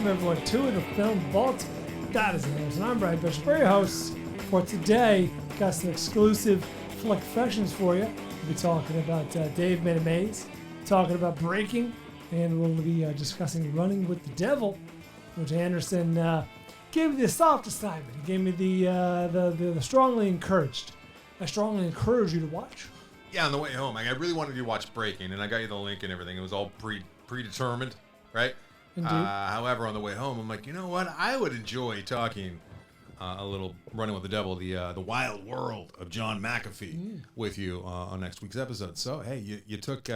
Welcome everyone to the Film Vault. That is Anderson. I'm Bryan Bishop, your host for today. Got some exclusive flick fashions for you. We'll be talking about Dave Made a Maze, talking about Breaking, and we'll be discussing Running with the Devil, which Anderson gave me the soft assignment. He gave me the strongly encouraged. I strongly encourage you to watch. Yeah, on the way home, I really wanted you to watch Breaking, and I got you the link and everything. It was all predetermined, right? Indeed. However, on the way home, I'm like, you know what? I would enjoy talking a little Running with the Devil, the wild world of John McAfee, with you on next week's episode. So, hey, you took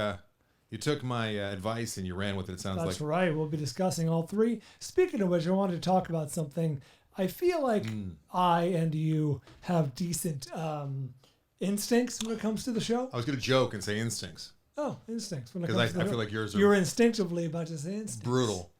my advice and you ran with it. It sounds like. That's right. We'll be discussing all three. Speaking of which, I wanted to talk about something. I feel like I and you have decent instincts when it comes to the show. I was going to joke and say instincts. Oh, instincts. Because I feel like yours are... You're instinctively about to say instincts. Brutal.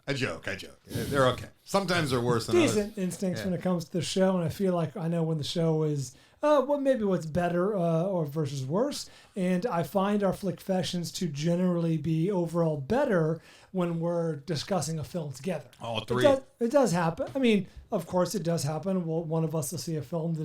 I joke. They're okay. Sometimes they're worse than others. Decent instincts when it comes to the show, and I feel like I know when the show is... maybe what's better or versus worse. And I find our flick fashions to generally be overall better when we're discussing a film together. All three. It does happen. I mean, of course it does happen. Well, one of us will see a film that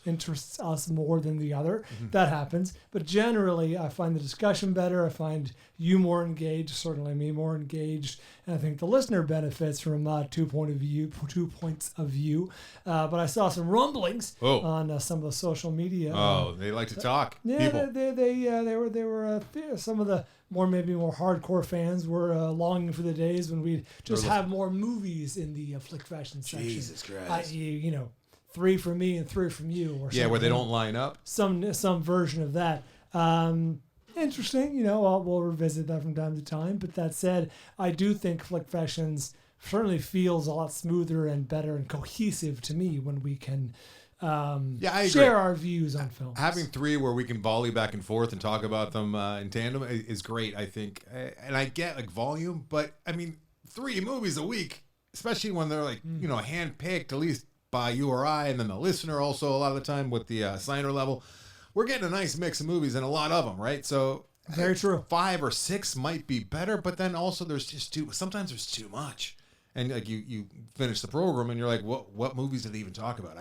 interests us more than the other. Mm-hmm. That happens. But generally, I find the discussion better. I find you more engaged, certainly me more engaged. And I think the listener benefits from 2 points of view. But I saw some rumblings on some of the social media. They like to talk. Yeah, people. they were some of the maybe more hardcore fans were longing for the days when we'd just have more movies in the flick fashion section. Jesus Christ. I.e., 3 from me and 3 from you, or where they don't line up. Some version of that. Interesting. We'll revisit that from time to time. But that said, I do think flick fashions certainly feels a lot smoother and better and cohesive to me when we can I share our views on films. Having 3 where we can volley back and forth and talk about them in tandem is great, I think. And I get volume, but I mean 3 movies a week, especially when they're hand-picked at least by you or I, and then the listener also a lot of the time with the signer level. We're getting a nice mix of movies and a lot of them, right? So very true. 5 or 6 might be better, but then also there's just sometimes there's too much. And you finish the program and you're like, what movies did they even talk about?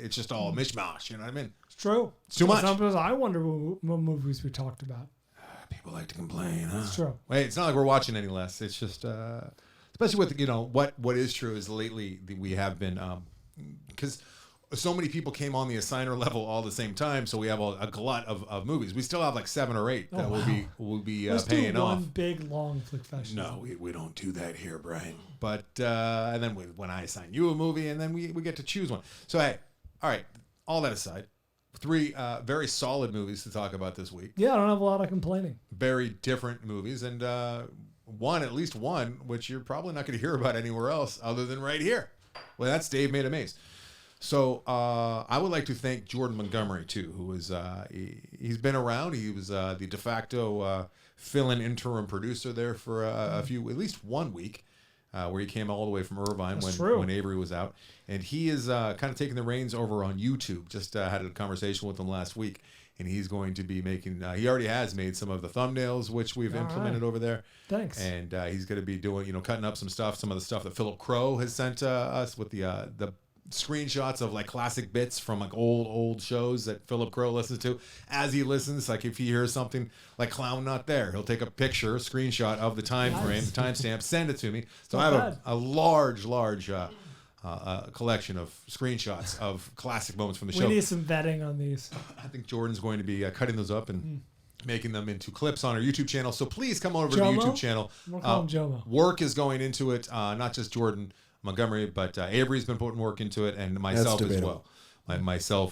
It's just all mishmash, you know what I mean? It's true. It's too much. Sometimes I wonder what movies we talked about. People like to complain, huh? It's true. Wait, it's not like we're watching any less. It's just, especially with what is true is lately we have been, because so many people came on the assigner level all at the same time, so we have a glut of movies. We still have 7 or 8 that we'll be Let's paying do off. one big long flick fashion. No, we don't do that here, Brian. But and then when I assign you a movie, and then we get to choose one. So hey, all right. All that aside, 3 very solid movies to talk about this week. Yeah, I don't have a lot of complaining. Very different movies, and at least one, which you're probably not going to hear about anywhere else other than right here. Well, that's Dave Made a Maze. So I would like to thank Jordan Montgomery too, who is he's been around. He was the de facto fill-in interim producer there for at least 1 week, where he came all the way from Irvine when Avery was out, and he is kind of taking the reins over on YouTube. Just had a conversation with him last week, and he's going to be making. He already has made some of the thumbnails, which we've implemented over there. Thanks. And he's going to be doing cutting up some of the stuff that Philip Crow has sent us with the screenshots of classic bits from old shows that Philip Crow listens to. As he listens, if he hears something like Clown Not There, he'll take a picture, screenshot of the time frame, the timestamp, send it to me. So I have a large collection of screenshots of classic moments from the show. We need some vetting on these. I think Jordan's going to be cutting those up and making them into clips on our YouTube channel. So please come over to the YouTube channel. We'll call him Jomo. Work is going into it, not just Jordan Montgomery, but Avery's been putting work into it, and myself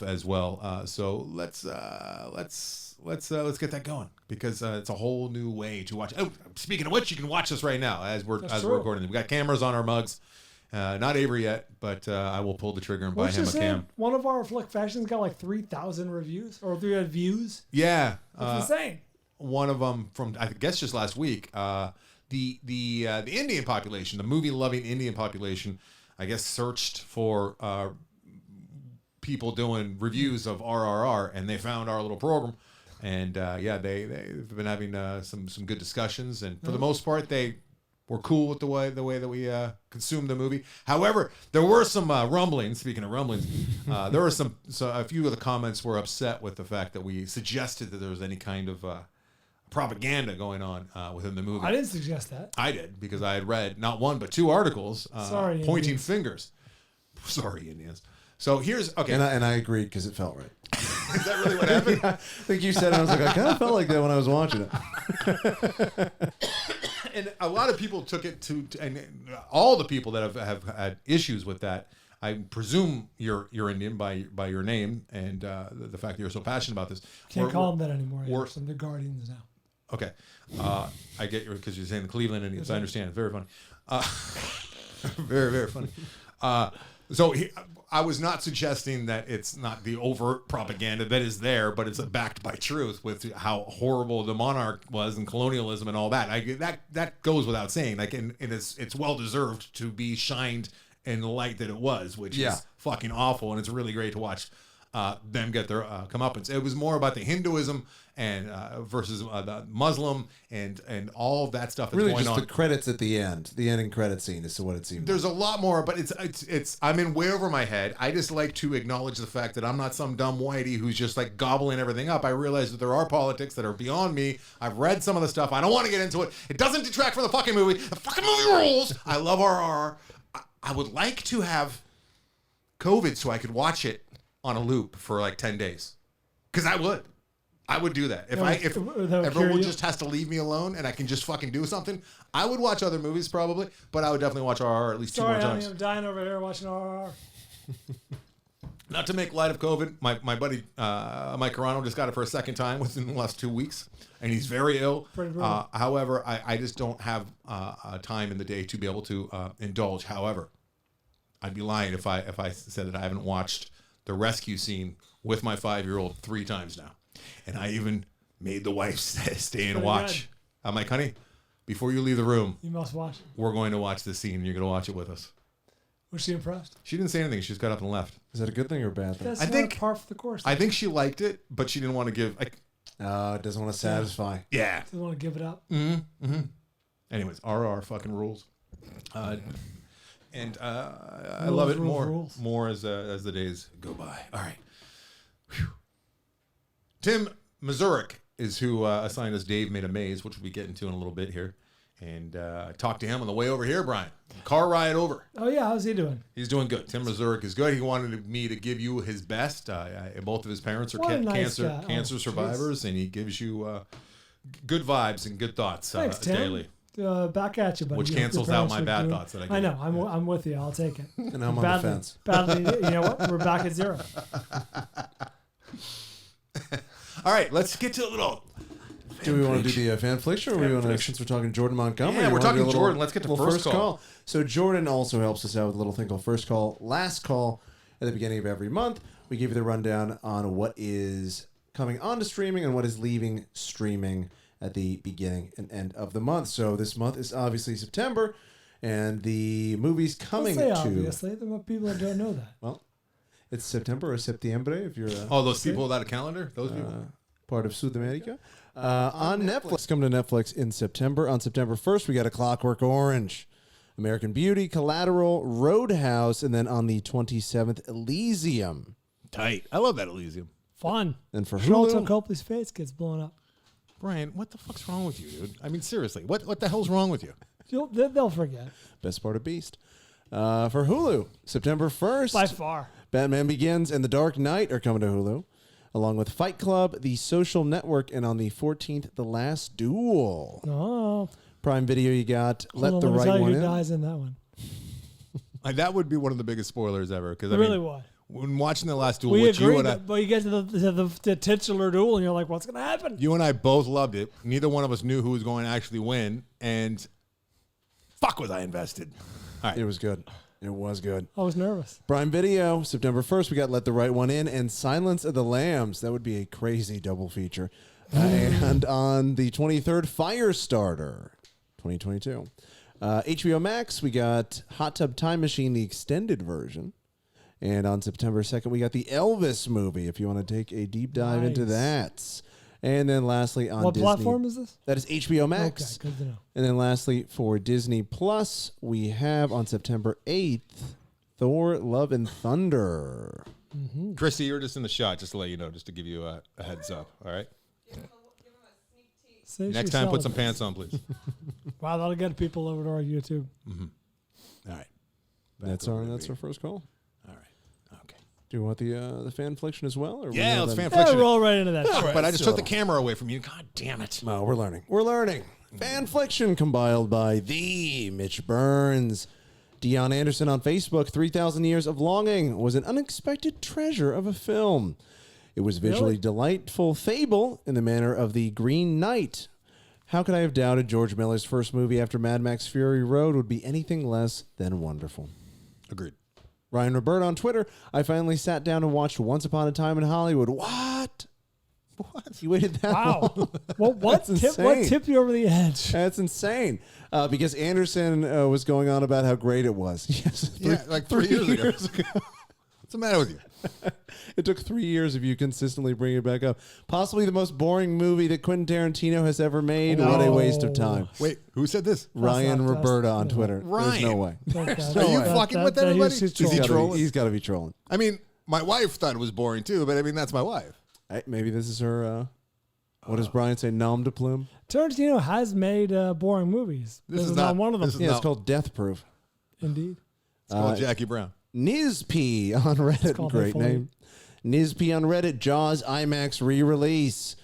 as well. So let's get that going, because it's a whole new way to watch. Oh, speaking of which, you can watch us right now as we're recording. We got cameras on our mugs. Not Avery yet, but I will pull the trigger and buy him a cam. One of our flick fashions got 3,000 reviews or 300 views. Yeah, that's insane. One of them from I guess just last week. The Indian population, the movie-loving Indian population, I guess searched for people doing reviews of RRR, and they found our little program, and they've been having some good discussions, and for the most part, they were cool with the way that we consumed the movie. However, there were some rumblings. Speaking of rumblings, there were a few of the comments were upset with the fact that we suggested that there was any kind of propaganda going on within the movie. I didn't suggest that. I did, because I had read not one but two articles pointing Indians. fingers. Sorry, Indians. So here's okay. And I agreed because it felt right. Is that really what happened? Yeah, I think you said it. I was like, I kind of felt like that when I was watching it. And a lot of people took it and all the people that have had issues with that, I presume you're Indian by your name and the fact that you're so passionate about this. Can't call them that anymore. we're- Anderson. They're Guardians now. Okay, I get you because you're saying the Cleveland Indians. I understand. It's very funny. Very, very funny. I was not suggesting that it's not the overt propaganda that is there, but it's backed by truth with how horrible the monarch was and colonialism and all that. That goes without saying. Like, and it's well deserved to be shined in the light that it was, which is fucking awful. And it's really great to watch them get their comeuppance. It was more about the Hinduism and versus the Muslim and all of that stuff that's Really, going just on. the credits at the end, the ending credit scene is what it seemed. There's a lot more, but it's I'm in way over my head. I just like to acknowledge the fact that I'm not some dumb whitey who's just like gobbling everything up. I realize that there are politics that are beyond me. I've read some of the stuff. I don't want to get into it. It doesn't detract from the fucking movie. The fucking movie rules. I love RRR. I would like to have COVID so I could watch it on a loop for like 10 days. Because I would do that. If everyone just has to leave me alone and I can just fucking do something, I would watch other movies probably, but I would definitely watch RRR at least two more times. I'm dying over here watching RRR. Not to make light of COVID, my buddy Mike Carano just got it for a second time within the last 2 weeks, and he's very ill. However, I just don't have time in the day to be able to indulge. However, I'd be lying if I said that I haven't watched the rescue scene with my 5-year-old 3 times now. And I even made the wife stay and watch. I'm like, honey, before you leave the room, You must watch. we're going to watch this scene and you're going to watch it with us. Was she impressed? She didn't say anything. She just got up and left. Is that a good thing or a bad thing? That's I think- par for the course. I think she liked it, but she didn't want to give like, It doesn't want to satisfy. yeah. Doesn't want to give it up. Anyways, RR fucking rules. I love it more as the days go by. All right. Whew. Tim Mazurek is who assigned us Dave Made a Maze, which we'll be getting to in a little bit here. And talk to him on the way over here, Brian. Car ride over. Oh, yeah. How's he doing? He's doing good. Tim Mazurek is good. He wanted me to give you his best. Both of his parents are What a nice cancer guy. survivors, and he gives you good vibes and good thoughts Thanks, Tim. daily. Back at you, buddy. Which Your cancels out parents my are bad doing- thoughts that I give. I know. I'm with you. I'll take it. And I'm on the fence. Badly, you know what? We're back at 0. All right, let's get to a little. Do we want to do the fan flicks, or we want to, since we're talking Jordan Montgomery? Yeah, you we're wanna do talking a little- Jordan. Let's get to little first call. So Jordan also helps us out with a little thing called First Call, Last Call at the beginning of every month. We give you the rundown on what is coming onto streaming and what is leaving streaming at the beginning and end of the month. So this month is obviously September, and the movies coming Let's say to... obviously. There are people that don't know that. Well, it's September or Septiembre if you're... Oh, those people without a calendar? Those people? part of South America. On Netflix. Coming to Netflix in September. On September 1st, we got A Clockwork Orange, American Beauty, Collateral, Roadhouse, and then on the 27th, Elysium. Tight. I love that Elysium. Fun. And for Charlton Hulu, Copley's face gets blown up. Brian, what the fuck's wrong with you, dude? I mean, seriously, what the hell's wrong with you? They'll forget. best part of Beast. For Hulu, September 1st, By far. Batman Begins and The Dark Knight are coming to Hulu, along with Fight Club, The Social Network, and on the 14th, The Last Duel. Oh. Prime Video, you got Let Hold the on, let me Right tell you One who In. dies in that one. That would be one of the biggest spoilers ever. Because It really would. When watching The Last Duel, We which you agreed, and I, but you get to the titular duel, and you're like, what's going to happen? you and I both loved it. Neither one of us knew who was going to actually win, and fuck was I invested. All right. It was good. It was good. I was nervous. Prime Video, September 1st, we got Let the Right One In and Silence of the Lambs. That would be a crazy double feature. And on the 23rd, Firestarter, 2022. HBO Max, we got Hot Tub Time Machine, the extended version. And on September 2nd, we got the Elvis movie, if you want to take a deep dive into Nice. that. And then lastly on What Disney. platform is this? That is HBO Max. Okay, good to know. And then lastly for Disney Plus, we have on September 8th, Thor: Love and Thunder. Mm-hmm. Christy, you're just in the shot, just to let you know, just to give you a heads up. All right. Next time, put some pants on, please. Wow, that'll get people over to our YouTube. All right. That's our first call. All right. Okay. Do you want the fan fliction as well? Or Yeah, let's fan Yeah, fliction. roll right into that. All but I just took the camera away from you. God damn it. No, we're learning. We're learning. Fan fliction compiled by the Mitch Burns. Bryan and Anderson on Facebook. 3,000 Years of Longing was an unexpected treasure of a film. It was visually delightful fable in the manner of The Green Knight. How could I have doubted George Miller's first movie after Mad Max Fury Road would be anything less than wonderful? Agreed. Ryan Robert on Twitter. I finally sat down and watched Once Upon a Time in Hollywood. What? You waited that long? Well, what tipped you over the edge? That's insane. Because Anderson was going on about how great it was. Yes, three years ago. What's the matter with you? It took 3 years of you consistently bringing it back up. Possibly the most boring movie that Quentin Tarantino has ever made. What a waste of time. Wait, who said this? Ryan Roberta on Twitter. Ryan. There's no way. Are you fucking with everybody? Is he trolling? He's got to be trolling. I mean, my wife thought it was boring too, but I mean, that's my wife. Hey, maybe this is her, what does Brian say, nom de plume? Tarantino has made boring movies. This is not one of them. Yeah, it's called Death Proof. Indeed. It's called Jackie Brown. Nizp on Reddit. Great name. Nizp on Reddit. Jaws IMAX re-release.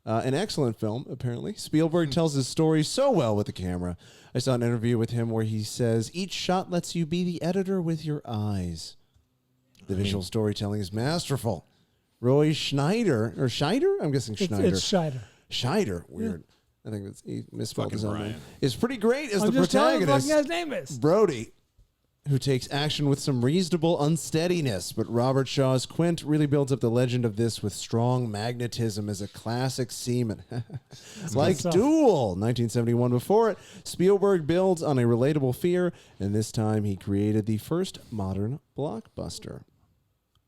An excellent film, apparently. Spielberg tells his story so well with the camera. I saw an interview with him where he says, each shot lets you be the editor with your eyes. The visual storytelling is masterful. Roy Schneider, or Scheider? I'm guessing Schneider. It's Scheider. Scheider, weird. Yeah. I think he misspelled his own Brian. name. Is pretty great as I'm the just telling you what protagonist. the fucking guy's name is. Brody, who takes action with some reasonable unsteadiness, but Robert Shaw's Quint really builds up the legend of this with strong magnetism as a classic seaman. Like Duel, 1971 before it, Spielberg builds on a relatable fear, and this time he created the first modern blockbuster.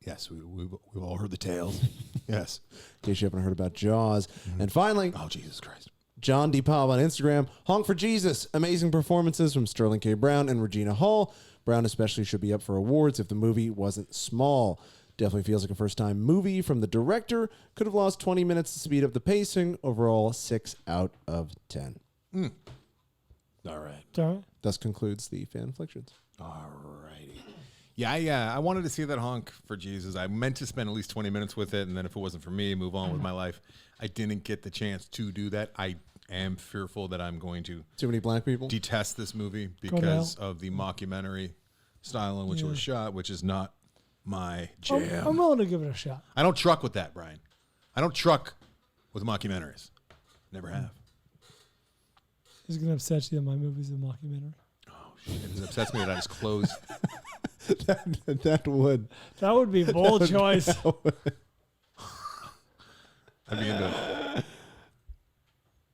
Yes, we've all heard the tales. Yes. In case you haven't heard about Jaws. And finally, Oh, Jesus Christ. John D. Pop on Instagram. Honk for Jesus. Amazing performances from Sterling K. Brown and Regina Hall. Brown especially should be up for awards if the movie wasn't small. Definitely feels like a first-time movie from the director. Could have lost 20 minutes to speed up the pacing. Overall, 6 out of 10. All right. Sorry. Thus concludes the fan afflictions. All righty. Yeah, I wanted to see that Honk for Jesus. I meant to spend at least 20 minutes with it, and then if it wasn't for me, move on with my life. I didn't get the chance to do that. I am fearful that I'm going to Too many black people? detest this movie because of the mockumentary style in which it was shot, which is not my jam. I'm willing to give it a shot. I don't truck with that, Brian. I don't truck with mockumentaries. Never have. He's going to upset you that my movie's a mockumentary. Oh, shit. It upsets me that I just closed. that would. That would be a bold choice. I'd be into it.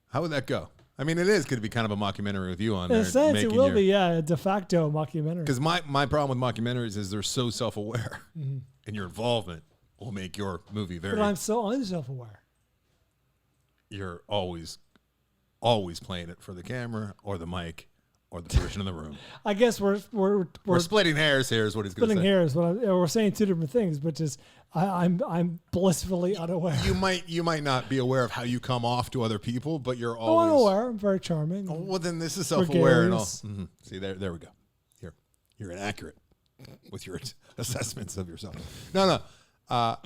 How would that go? I mean, it is going to be kind of a mockumentary with you on In there. a sense, it will be, a de facto mockumentary. Because my problem with mockumentaries is they're so self-aware, and your involvement will make your movie very. But I'm so unself-aware. You're always playing it for the camera or the mic or the person in the room. I guess we're splitting hairs here is what he's going to say. Splitting hairs. We're saying two different things, but just I'm blissfully unaware. You might not be aware of how you come off to other people, but you're I'm always aware. I'm very charming. Oh, well, then this is self-aware and all. Gregarious. Mm-hmm. See, there we go. You're inaccurate with your assessments of yourself. No.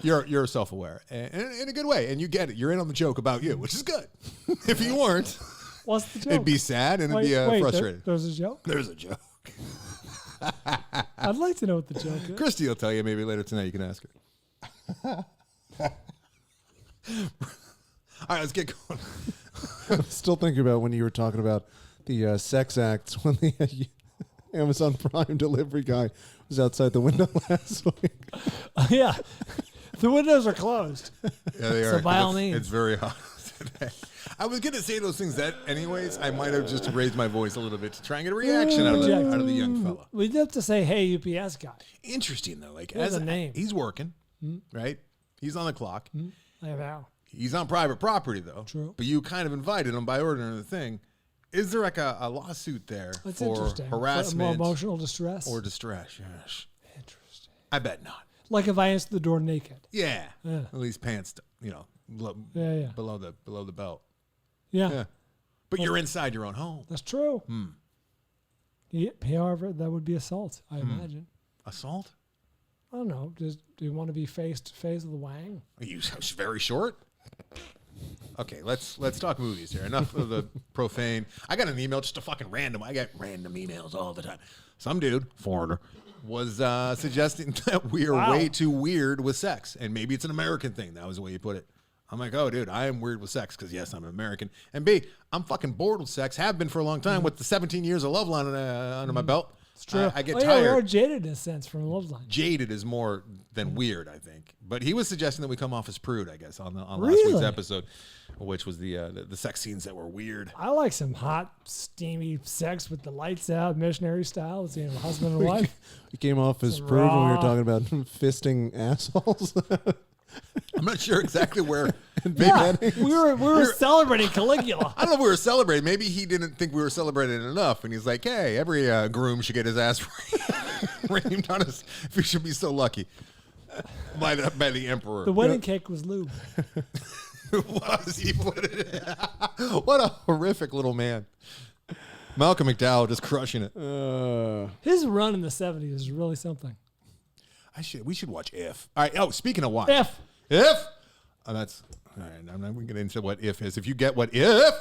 You're self-aware in a good way, and you get it. You're in on the joke about you, which is good. If you weren't, What's the joke? it'd be sad and it'd be frustrating. There's a joke? There's a joke. I'd like to know what the joke is. Christy will tell you maybe later tonight. You can ask her. All right, let's get going. I'm still thinking about when you were talking about the sex acts when the Amazon Prime delivery guy was outside the window last week. Yeah. The windows are closed. Yeah, they are. So by all means. It's very hot today. I was going to say those things that anyways, I might have just raised my voice a little bit to try and get a reaction out of the young fella. We'd have to say, hey, UPS guy. Interesting, though. Like, He has a name. He's working, right? He's on the clock. I know. He's on private property, though. True. But you kind of invited him by ordering the thing. Is there like a lawsuit there That's for interesting. harassment For emotional distress? or distress? Yes. Interesting. I bet not. Like if I answer the door naked. Yeah. Yeah. At least pants, below the belt. Yeah. Yeah. But you're inside your own home. That's true. Hmm. Yeah, however, that would be assault, I imagine. Assault? I don't know. Do you want to be face to face with Wang? Are you very short? Okay, let's talk movies here. Enough of the profane. I got an email, just a fucking random. I get random emails all the time. Some dude, foreigner, was suggesting that we are way too weird with sex, and maybe it's an American thing. That was the way you put it. I'm like, oh, dude, I am weird with sex because, yes, I'm American. And B, I'm fucking bored with sex. Have been for a long time with the 17 years of love line under my belt. It's true. I get tired. tired. Yeah, we are jaded in a sense from Love Line. Jaded is more than weird, I think. But he was suggesting that we come off as prude, I guess, on last Really? week's episode, which was the sex scenes that were weird. I like some hot, steamy sex with the lights out, missionary style. It's husband and wife. We came off as Some prude when we were raw- talking about fisting assholes. I'm not sure exactly where. Yeah, we were celebrating Caligula. I don't know if we were celebrating. Maybe he didn't think we were celebrating enough, and he's like, "Hey, every groom should get his ass reamed on us. If he should be so lucky by the emperor." The wedding cake was lube. Was he put it? What a horrific little man. Malcolm McDowell just crushing it. His run in the 70s is really something. We should watch If. All right. Oh, speaking of watch. If. Oh, that's all right. I'm not going to get into what If is. If you get what If.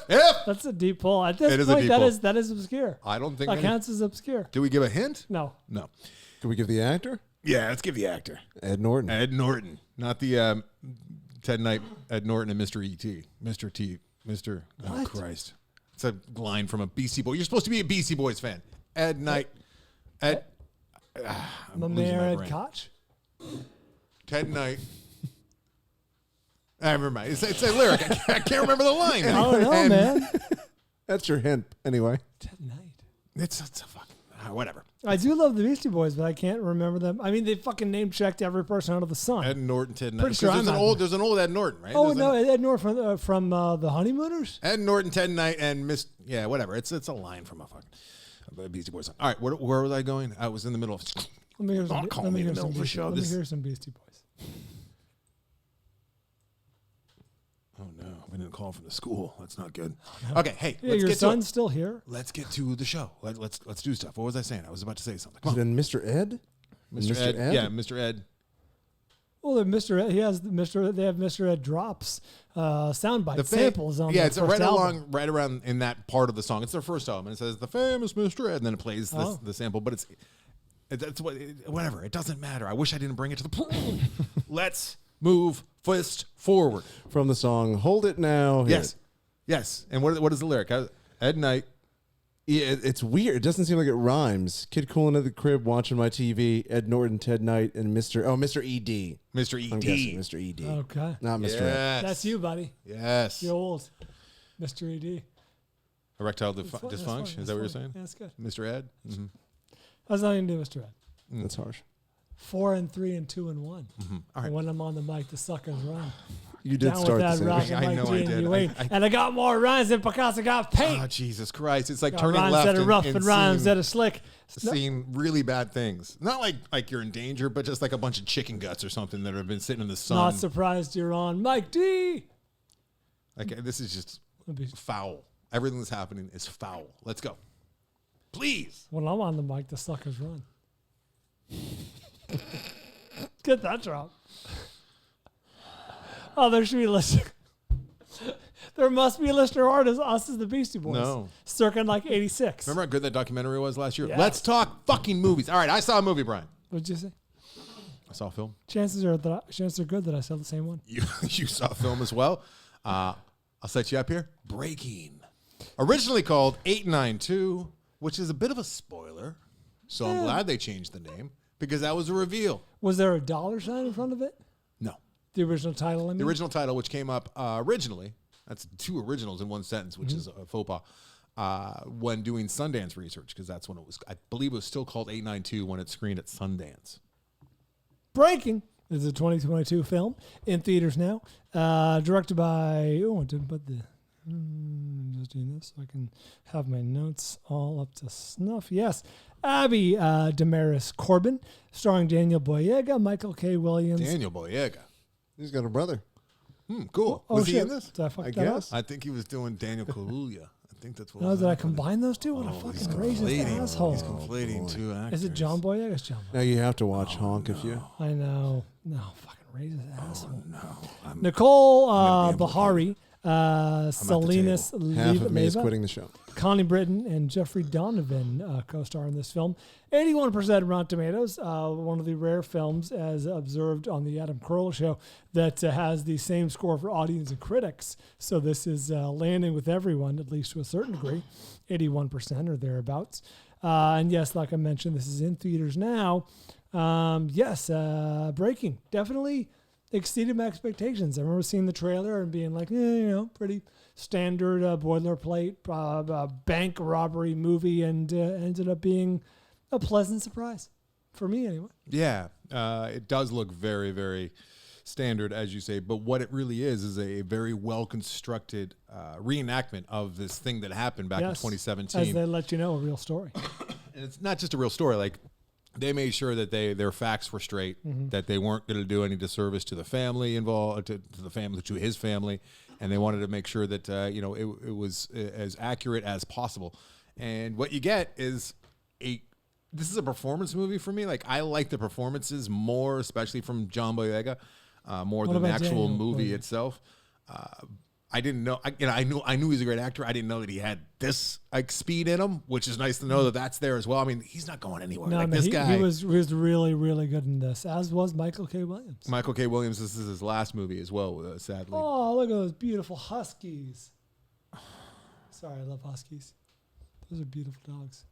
That's a deep pull. At this It is a point, deep that pull. is obscure. I don't think That counts as obscure. Do we give a hint? No. No. Can we give the actor? Yeah, let's give the actor. Ed Norton. Ed Norton. Not the Ted Knight, Ed Norton, and Mr. E.T. Mr. T. Mr. Oh, What? Christ. It's a line from a Beastie Boy. You're supposed to be a Beastie Boys fan. Ed Knight. I'm My losing mayor, my Ed brain. Koch. Ted Knight. Never mind. It's a lyric. I can't remember the line. I don't know, And man. That's your hint, anyway. Ted Knight. It's a fucking whatever. I do love the Beastie Boys, but I can't remember them. I mean, they fucking name checked every person under the sun. Ed Norton, Ted Knight. Pretty sure Because I'm there's an old Ed Norton, right? Oh There's no, an- Ed Norton from the Honeymooners. Ed Norton, Ted Knight, and whatever. It's a line from a fucking Beastie Boys song. All right, where was I going? I was in the middle of. Let me hear some. Don't call let me me in hear the some middle of the Beastie- show. Let me This- hear some Beastie Boys. Oh no, we didn't call from the school. That's not good. Okay, hey, Yeah, let's your get to it. son's still here. Let's get to the show. Let's do stuff. What was I saying? I was about to say something. Is Come it on. in Mr. Ed? Mr. Ed. Yeah, Mr. Ed. Well, Mr. Ed, he has Mr. They have Mr. Ed drops soundbite samples on. Yeah, their it's first album. right around in that part of the song. It's their first album, and it says the famous Mr. Ed, and then it plays the sample. But whatever. It doesn't matter. I wish I didn't bring it to the pool. Let's move fist forward. From the song Hold It Now. Hit Yes, It. yes. And what is the lyric? Ed Knight. Yeah, it's weird. It doesn't seem like it rhymes. Kid cooling at the crib, watching my TV. Ed Norton, Ted Knight, and Mr. E.D. Mr. E.D. I'm guessing Mr. E.D. Okay, Not Mr. Ed. Yes. that's you, buddy. Yes. You're old, Mr. Ed. Erectile That's fine, dysfunction. that's Is that what you're fine. saying? Yeah, that's good. Mr. Ed? Mm-hmm. That's all you can do, Mr. Ed. That's harsh. 4 and 3 and 2 and 1. All right. And when I'm on the mic, the suckers run. You did Down start with the that same. rock I and know Mike I G and did. you ain't. And I got more rhymes than Picasso got paint. Oh, Jesus Christ. It's like Got turning rhymes left that are rough and and rhymes seeing, that are slick. seeing really bad things. Not like you're in danger, but just like a bunch of chicken guts or something that have been sitting in the sun. Not surprised you're on Mike D. Like, this is just It'll be- foul. Everything that's happening is foul. Let's go. Please. When I'm on the mic, the suckers run. Get that drop. Oh, there should be a listener. There must be a listener artist, us as the Beastie Boys. No. Circa like 86. Remember how good that documentary was last year? Yeah. Let's talk fucking movies. All right, I saw a movie, Brian. What'd you say? I saw a film. Chances are good that I saw the same one. You saw a film as well. I'll set you up here. Breaking. Originally called 892, which is a bit of a spoiler. So I'm glad they changed the name because that was a reveal. Was there a dollar sign in front of it? No. The original title, I mean? The original title, which came up originally, that's two originals in one sentence, which is a faux pas, when doing Sundance research, because that's when it was, I believe it was still called 892 when it screened at Sundance. Breaking. This is a 2022 film in theaters now. Directed by, I didn't put the, just doing this so I can have my notes all up to snuff. Yes, Abby Damaris Corbin, starring Daniel Boyega, Michael K. Williams. Daniel Boyega. He's got a brother. Cool. Oh, Was he shit. in this? Did I fuck I that up? guess. I think he was doing Daniel Kaluuya. I think that's what. No, was did I happening. combine those two? What a He's fucking racist asshole. He's conflating two actors. Is it John Boyega? It's John Boyega. Now you have to watch Honk if you. I know. No, fucking racist asshole. No. Nicole I'm gonna be Bahari, the Salinas Half of me is Leva, quitting the show. Connie Britton, and Jeffrey Donovan co-star in this film. 81% Rotten Tomatoes, one of the rare films, as observed on the Adam Carolla show, that has the same score for audience and critics. So this is landing with everyone, at least to a certain degree, 81% or thereabouts. And yes, like I mentioned, this is in theaters now. Breaking. Definitely exceeded my expectations. I remember seeing the trailer and being like, pretty standard boilerplate bank robbery movie, and ended up being a pleasant surprise for me anyway. Yeah, it does look very, very standard, as you say. But what it really is a very well-constructed reenactment of this thing that happened back in 2017. As they let you know, a real story. And it's not just a real story. Like, they made sure that their facts were straight, that they weren't going to do any disservice to the family involved, to his family, and they wanted to make sure that it was as accurate as possible. And what you get is this is a performance movie for me. Like, I like the performances more, especially from John Boyega, more than the actual movie itself. I didn't know. I knew he's a great actor. I didn't know that he had this speed in him, which is nice to know that that's there as well. I mean, he's not going anywhere. No, this guy. He was really, really good in this, as was Michael K. Williams. Michael K. Williams. This is his last movie as well, sadly. Oh, look at those beautiful huskies. Sorry, I love huskies. Those are beautiful dogs.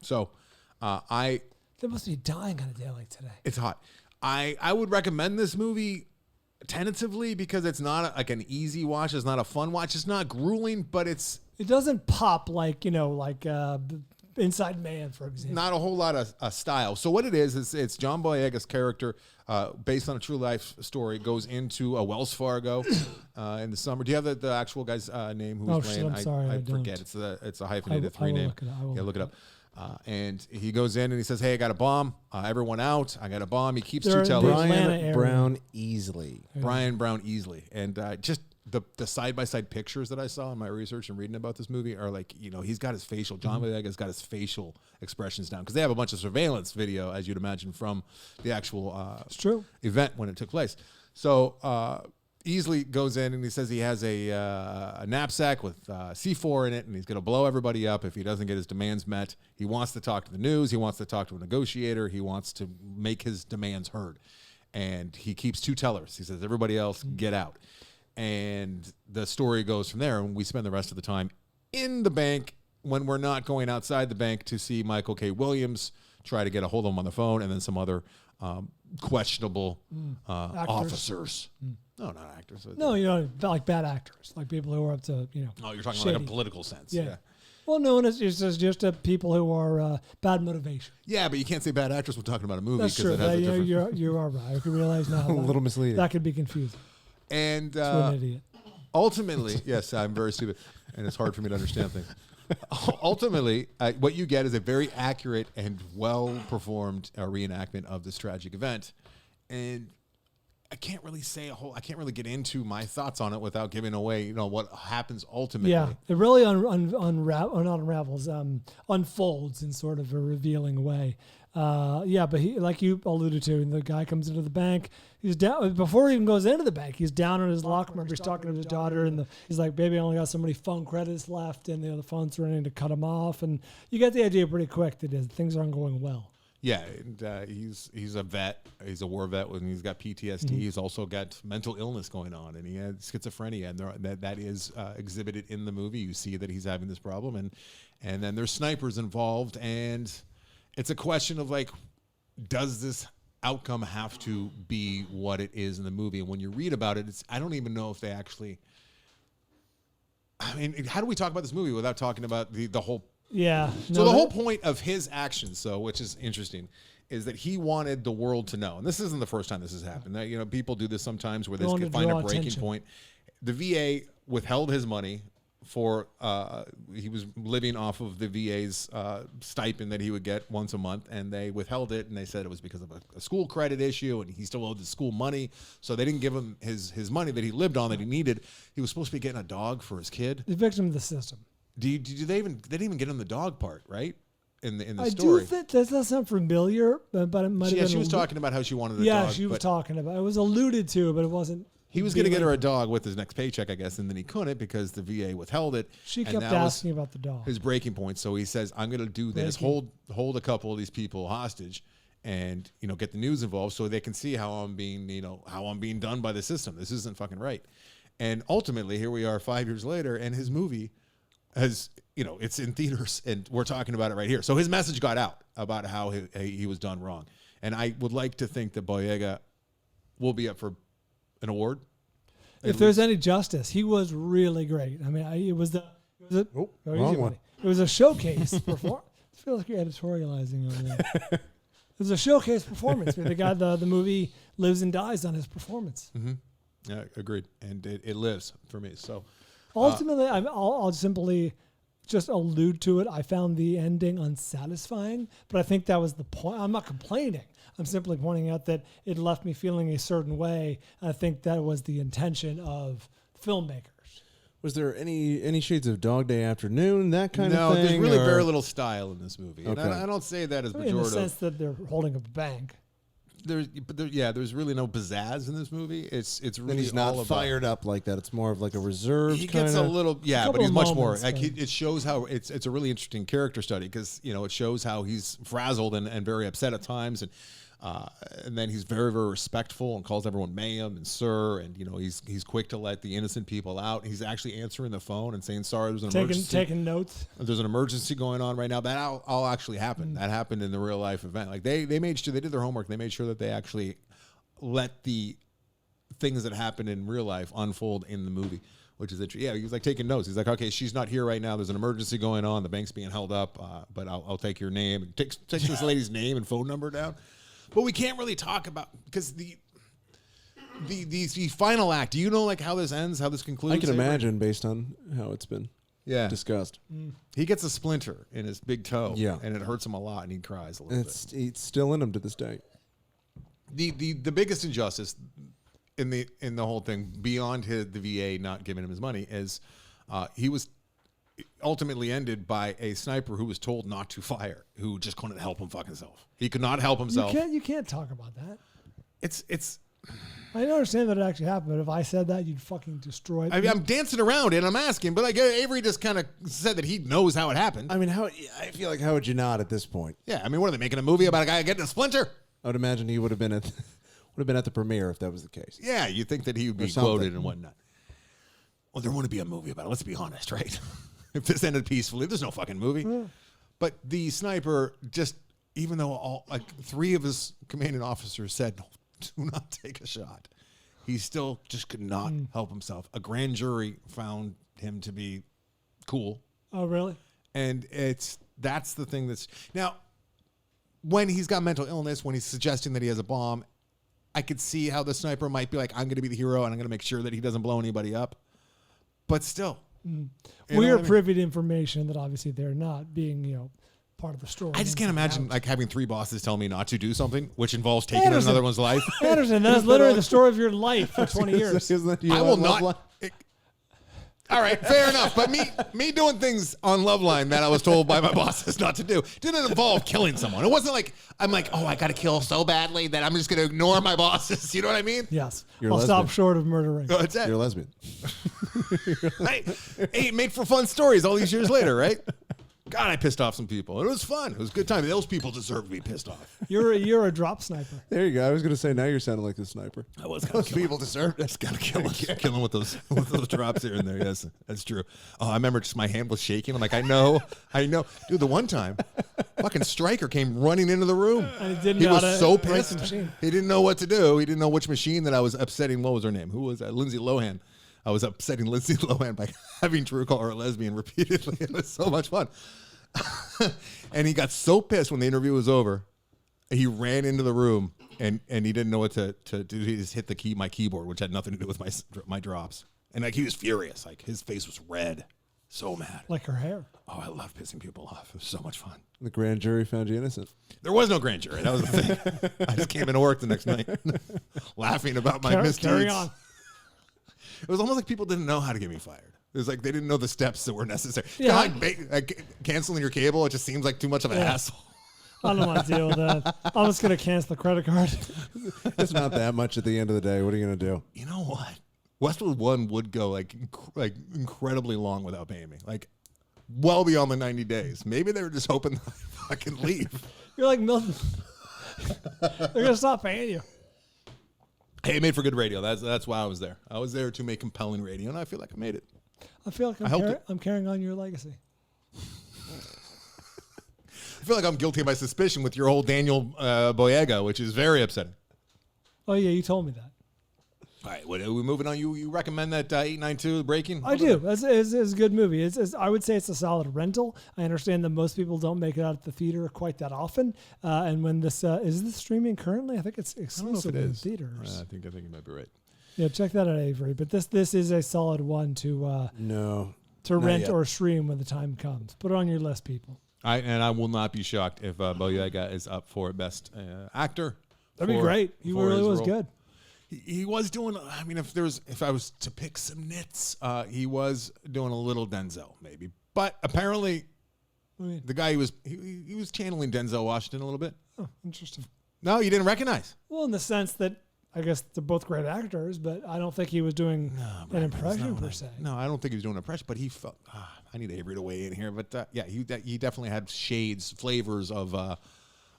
So, They must be dying on a day like today. it's hot. I would recommend this movie tentatively because it's not like an easy watch. It's not a fun watch. It's not grueling, but it's It doesn't pop like Inside Man, for example. not a whole lot of style. So what it is it's John Boyega's character, based on a true life story, goes into a Wells Fargo in the summer. Do you have the actual guy's name who's playing? I'm sorry, I forget. don't. It's a hyphenated I will three name. look it up. And he goes in and he says, "Hey, I got a bomb. Everyone out. I got a bomb." He keeps They're two in tellers. Atlanta Brian area. Brown Easley. Brian Brown Easley. And just the side-by-side pictures that I saw in my research and reading about this movie are like, he's got his facial, John Boyega's got his facial expressions down, because they have a bunch of surveillance video, as you'd imagine, from the actual It's true. event when it took place. So Easley goes in and he says he has a knapsack with C4 in it, and he's going to blow everybody up if he doesn't get his demands met. He wants to talk to the news. He wants to talk to a negotiator. He wants to make his demands heard. And he keeps two tellers. He says, everybody else, get out. And the story goes from there, and we spend the rest of the time in the bank when we're not going outside the bank to see Michael K. Williams try to get a hold of him on the phone, and then some other questionable officers. No, not actors. No, like bad actors, like people who are up to, Oh, you're talking shady. like a political sense. Yeah. Well, no, it's just people who are bad motivation. Yeah, but you can't say bad actors when talking about a movie. That's true. It has a different... You are right. I can realize now. A little misleading. That could be confusing. And To an idiot. ultimately, yes, I'm very stupid, and it's hard for me to understand things. Ultimately, what you get is a very accurate and well-performed reenactment of this tragic event. And I can't really I can't really get into my thoughts on it without giving away, what happens ultimately. Yeah, it really unfolds in sort of a revealing way. But he, like you alluded to, the guy comes into the bank. He's down before he even goes into the bank. He's down in his locker room. He's talking to his daughter, and he's like, "Baby, I only got so many phone credits left," and the phone's running to cut him off. And you get the idea pretty quick that things aren't going well. Yeah, and he's a vet. He's a war vet, and he's got PTSD. He's also got mental illness going on, and he had schizophrenia, and that is exhibited in the movie. You see that he's having this problem, and then there's snipers involved, and it's a question of like, does this outcome have to be what it is in the movie? And when you read about it, I don't even know if they actually. I mean, how do we talk about this movie without talking about the whole? Yeah. So the whole point of his actions, which is interesting, is that he wanted the world to know, and this isn't the first time this has happened. That, you know, people do this sometimes where they Wanted to find a draw breaking attention. point. The VA withheld his money for he was living off of the VA's stipend that he would get once a month, and they withheld it, and they said it was because of a school credit issue, and he still owed the school money, so they didn't give him his money that he lived on that he needed. He was supposed to be getting a dog for his kid. The victim of the system. Do they didn't even get him the dog part, right? In the I story. do think that does sound familiar, but it might have been. She was talking about how she wanted a dog. Yeah, she was but talking about. It was alluded to, but it wasn't. he was going to get her a dog with his next paycheck, I guess, and then he couldn't because the VA withheld it. She and kept that was asking about the dog. his breaking point. So he says, "I'm going to do this. Hold a couple of these people hostage, and get the news involved so they can see how I'm being done by the system. This isn't fucking right." And ultimately, here we are 5 years later, and his movie has, it's in theaters, and we're talking about it right here. So his message got out about how he was done wrong. And I would like to think that Boyega will be up for an award. If there's any justice, he was really great. I mean, it was wrong one. It was a showcase performance. I feel like you're editorializing over there. It was a showcase performance. The guy, the movie lives and dies on his performance. Mm-hmm. Yeah, agreed. And it lives for me. So ultimately, I'll simply just allude to it. I found the ending unsatisfying, but I think that was the point. I'm not complaining. I'm simply pointing out that it left me feeling a certain way. I think that was the intention of filmmakers. Was there any shades of Dog Day Afternoon, that kind of thing? No, there's really very little style in this movie. Okay. And I don't say that as pejorative. In the sense that they're holding up a bank. There's really no pizzazz in this movie. It's really and he's all not fired up like that. It's more of like a reserved. He gets kinda. a little, but couple he's of much more. moments, Like but- it shows how it's a really interesting character study because it shows how he's frazzled and very upset at times, and then he's very, very respectful and calls everyone ma'am and sir, and he's quick to let the innocent people out. He's actually answering the phone and saying sorry, there's an emergency. Taking notes. There's an emergency going on right now. That all actually happened. That happened in the real life event. Like they made sure they did their homework. They made sure that they actually let the things that happen in real life unfold in the movie, which is interesting. Yeah, he was like taking notes. He's like, okay, she's not here right now. There's an emergency going on. The bank's being held up, but I'll take your name. Take this lady's name and phone number down. But we can't really talk about because the final act. Do you know like how this ends? How this concludes? I can imagine based on how it's been discussed. He gets a splinter in his big toe. Yeah. And it hurts him a lot, and he cries a little bit. It's still in him to this day. The biggest injustice in the whole thing, beyond the VA not giving him his money, is he was ultimately ended by a sniper who was told not to fire, who just couldn't help him fuck himself. He could not help himself. You can't talk about that. It's. I understand that it actually happened, but if I said that, you'd fucking destroy it. I mean, I'm dancing around it. I'm asking, but like Avery just kind of said that he knows how it happened. I mean, I feel like how would you not at this point? Yeah, I mean, what are they making a movie about a guy getting a splinter? I would imagine he would have been at the premiere if that was the case. Yeah, you think that he would be quoted and whatnot. Well, there wouldn't be a movie about it. Let's be honest, right? If this ended peacefully, there's no fucking movie. Yeah. But the sniper just, even though three of his commanding officers said, no, do not take a shot, he still just could not help himself. A grand jury found him to be cool. Oh, really? And that's the thing that's now. When he's got mental illness, when he's suggesting that he has a bomb, I could see how the sniper might be like, I'm going to be the hero and I'm going to make sure that he doesn't blow anybody up. But still. We are privy to information that obviously they're not being, part of the story. I just can't imagine like having three bosses tell me not to do something, which involves taking Anderson. another one's life. Anderson, that's literally the story of your life for 20 years. I will not. All right, fair enough. But me doing things on Loveline that I was told by my bosses not to do didn't involve killing someone. It wasn't like I'm like, oh, I got to kill so badly that I'm just going to ignore my bosses. You know what I mean? Yes. You're a I'll stop lesbian. short of murdering. That's it. You're a lesbian. Hey, made for fun stories all these years later, right? God, I pissed off some people. It was fun. It was a good time. Those people deserve to be pissed off. You're a drop sniper. There you go. I was going to say now you're sounding like the sniper. I was Those people deserve it. Just gotta kill him with those drops here and there. Yes, that's true. Oh, I remember just my hand was shaking. I'm like, I know. Dude, the one time, fucking Stryker came running into the room. And he didn't He know was how to so press the pissed. machine. He didn't know what to do. He didn't know which machine that I was upsetting. What was her name? Who was that? Lindsay Lohan. I was upsetting Lindsay Lohan by having Drew call her a lesbian repeatedly. It was so much fun. And he got so pissed when the interview was over. he ran into the room and he didn't know what to do. He just hit my keyboard, which had nothing to do with my drops. And like he was furious. Like his face was red. So mad. Like her hair. Oh, I love pissing people off. It was so much fun. The grand jury found you innocent. There was no grand jury. That was the thing. I just came into work the next night laughing about my misdeeds. Carry on. It was almost like people didn't know how to get me fired. It was like they didn't know the steps that were necessary. Yeah. Like canceling your cable, it just seems like too much of a hassle. I don't want to deal with that. I'm just going to cancel the credit card. It's not that much at the end of the day. What are you going to do? You know what? Westwood One would go like incredibly long without paying me. Like well beyond the 90 days. Maybe they were just hoping I can leave. You're like Milton. They're going to stop paying you. Hey, it made for good radio. That's why I was there. I was there to make compelling radio, and I feel like I made it. I feel like I'm carrying on your legacy. I feel like I'm guilty of my suspicion with your whole Daniel Boyega, which is very upsetting. Oh, yeah, you told me that. All right, what, are we moving on? You recommend that 892 Breaking? I do. It's a good movie. I would say it's a solid rental. I understand that most people don't make it out at the theater quite that often. And when this is this streaming currently? I think it's exclusively in theaters. I think you might be right. Yeah, check that out, Avery. But this is a solid one to rent yet. or stream when the time comes. Put it on your list, people. I will not be shocked if Boyega is up for Best Actor. That'd be great. He really was good. He was doing. I mean, if I was to pick some nits, he was doing a little Denzel maybe. But apparently, the guy he was channeling Denzel Washington a little bit. Oh, interesting. No, you didn't recognize. Well, in the sense that I guess they're both great actors, but I don't think he was doing an impression per se. No, I don't think he was doing an impression, but he felt. I need Avery to weigh in here, but yeah, he definitely had flavors of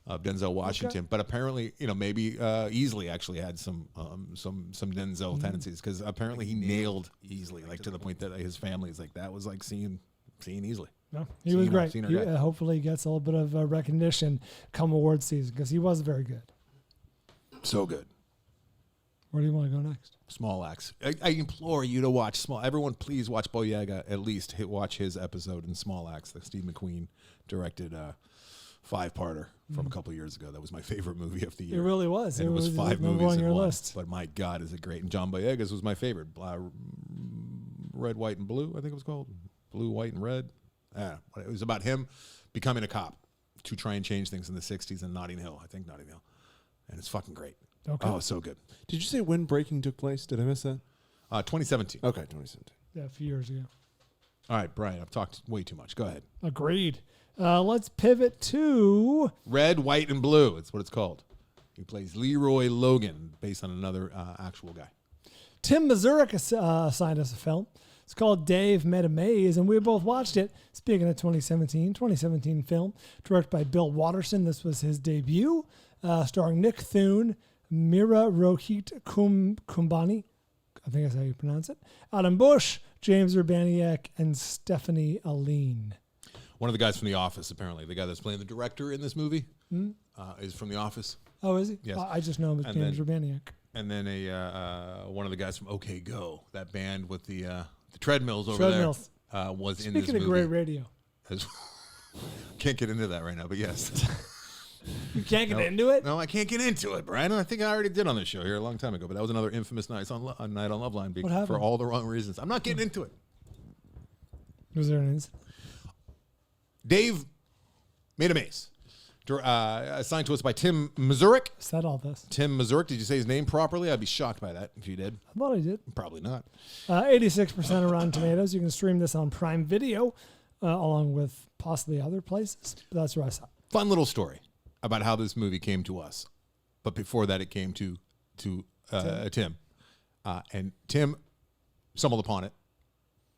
Denzel Washington. Okay. But apparently, maybe Easley actually had some Denzel tendencies because apparently he nailed Easley, like to the point that his family is like that was like seeing Easley. No, he was great. Hopefully, he gets a little bit of recognition come award season because he was very good. So good. Where do you want to go next? Small Axe. I implore you to watch Small. Everyone, please watch Boyega. At least watch his episode in Small Axe, the Steve McQueen directed 5-parter from a couple years ago. That was my favorite movie of the year. It really was. And it was 5 movies on your in one. list. But my God, is it great? And John Boyega's was my favorite. Red, White, and Blue. I think it was called Blue, White, and Red. It was about him becoming a cop to try and change things in the '60s in Notting Hill. I think Notting Hill, and it's fucking great. Okay. Oh, so good. Did you say when Breaking took place? Did I miss that? 2017. Okay, 2017. Yeah, a few years ago. All right, Brian, I've talked way too much. Go ahead. Agreed. Let's pivot to Red, White, and Blue. It's what it's called. He plays Leroy Logan, based on another actual guy. Tim Mazurek assigned us a film. It's called Dave Met a Maze, and we both watched it. Speaking of 2017 film, directed by Bill Watterson. This was his debut, starring Nick Thune, Mira Rohit Kumbani, I think that's how you pronounce it, Adam Bush, James Urbaniak, and Stephanie Aline. One of the guys from The Office, apparently. The guy that's playing the director in this movie is from The Office. Oh, is he? Yes. I just know him as James Urbaniak. And then one of the guys from OK Go, that band with the treadmills over there, was in this movie. Speaking of great radio. Can't get into that right now, but yes. You can't get into it? No, I can't get into it, Brian. I think I already did on this show here a long time ago, but that was another infamous night on Loveline for all the wrong reasons. I'm not getting into it. Was there an incident? Dave Made a Maze. Assigned to us by Tim Mazurek. Said all this. Tim Mazurek. Did you say his name properly? I'd be shocked by that if you did. I thought I did. Probably not. 86% of Rotten Tomatoes. You can stream this on Prime Video, along with possibly other places. But that's where I saw it. Fun little story about how this movie came to us. But before that, it came to Tim. And Tim stumbled upon it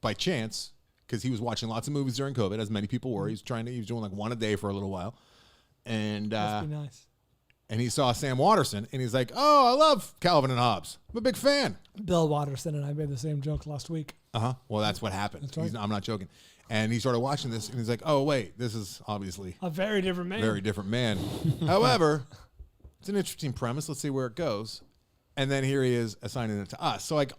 by chance because he was watching lots of movies during COVID, as many people were. He was doing like one a day for a little while. And must be nice. And he saw Sam Watterson, and he's like, "Oh, I love Calvin and Hobbes. I'm a big fan." Bill Watterson and I made the same joke last week. Well, that's what happened. That's right. I'm not joking. And he started watching this, and he's like, "Oh, wait, this is obviously a very different man." Very different man. However, it's an interesting premise. Let's see where it goes. And then here he is assigning it to us. So like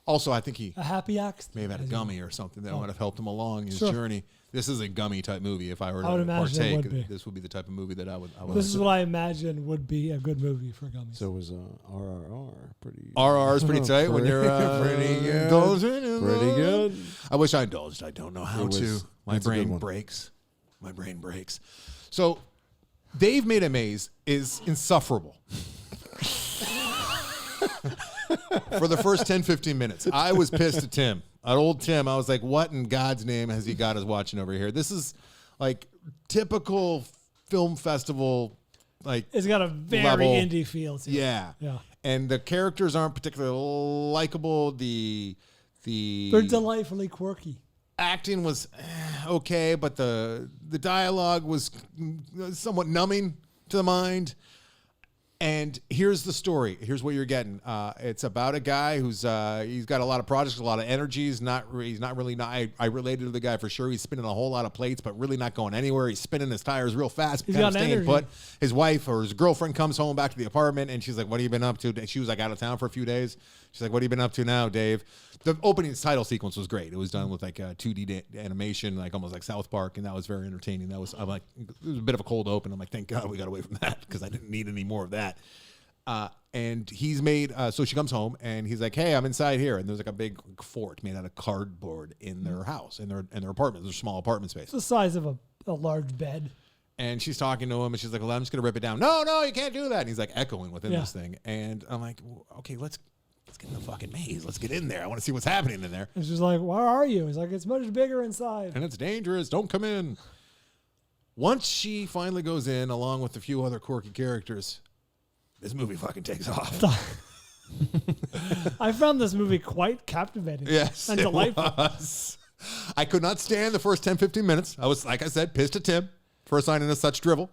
Also, I think he A happy accident. may have had a gummy or something that would have helped him along his Sure. journey. This is a gummy type movie. If I were I would to imagine it partake, would be. this would be the type of movie that I would. This is what I imagine would be a good movie for gummies. So it was RRR. Pretty. RR is pretty tight when you're pretty good. indulging in Pretty that. good. I wish I indulged. I don't know how It was- to. My it's a good brain one. breaks. My brain breaks. So, Dave Made a Maze is insufferable. For the first 10, 15 minutes, I was pissed at Tim. At old Tim, I was like, what in God's name has he got us watching over here? This is like typical film festival, like, It's got a very level. indie feel to it. yeah. Yeah. And the characters aren't particularly likable. The They're delightfully quirky. acting was okay, but the dialogue was somewhat numbing to the mind. And here's the story. Here's what you're getting. It's about a guy who's he's got a lot of projects, a lot of energy. He's not really. I related to the guy for sure. He's spinning a whole lot of plates, but really not going anywhere. He's spinning his tires real fast. He's kind got of staying energy. put. His wife or his girlfriend comes home back to the apartment, and she's like, "What have you been up to?" She was like out of town for a few days. She's like, "What have you been up to now, Dave?" The opening title sequence was great. It was done with like 2D animation, like almost like South Park, and that was very entertaining. It was a bit of a cold open. I'm like, thank God we got away from that because I didn't need any more of that. And he's made, so she comes home and he's like, hey, I'm inside here. And there's like a big fort made out of cardboard in their house, in their apartment. There's a small apartment space. It's the size of a large bed. And she's talking to him and she's like, well, I'm just going to rip it down. No, you can't do that. And he's like echoing within Yeah. this thing. And I'm like, well, okay, let's get in the fucking maze. Let's get in there. I want to see what's happening in there. And she's like, where are you? He's like, it's much bigger inside. And it's dangerous. Don't come in. Once she finally goes in, along with a few other quirky characters, this movie fucking takes off. I found this movie quite captivating. Yes, and it delightful. was. I could not stand the first 10, 15 minutes. I was, like I said, pissed at Tim for assigning us such drivel.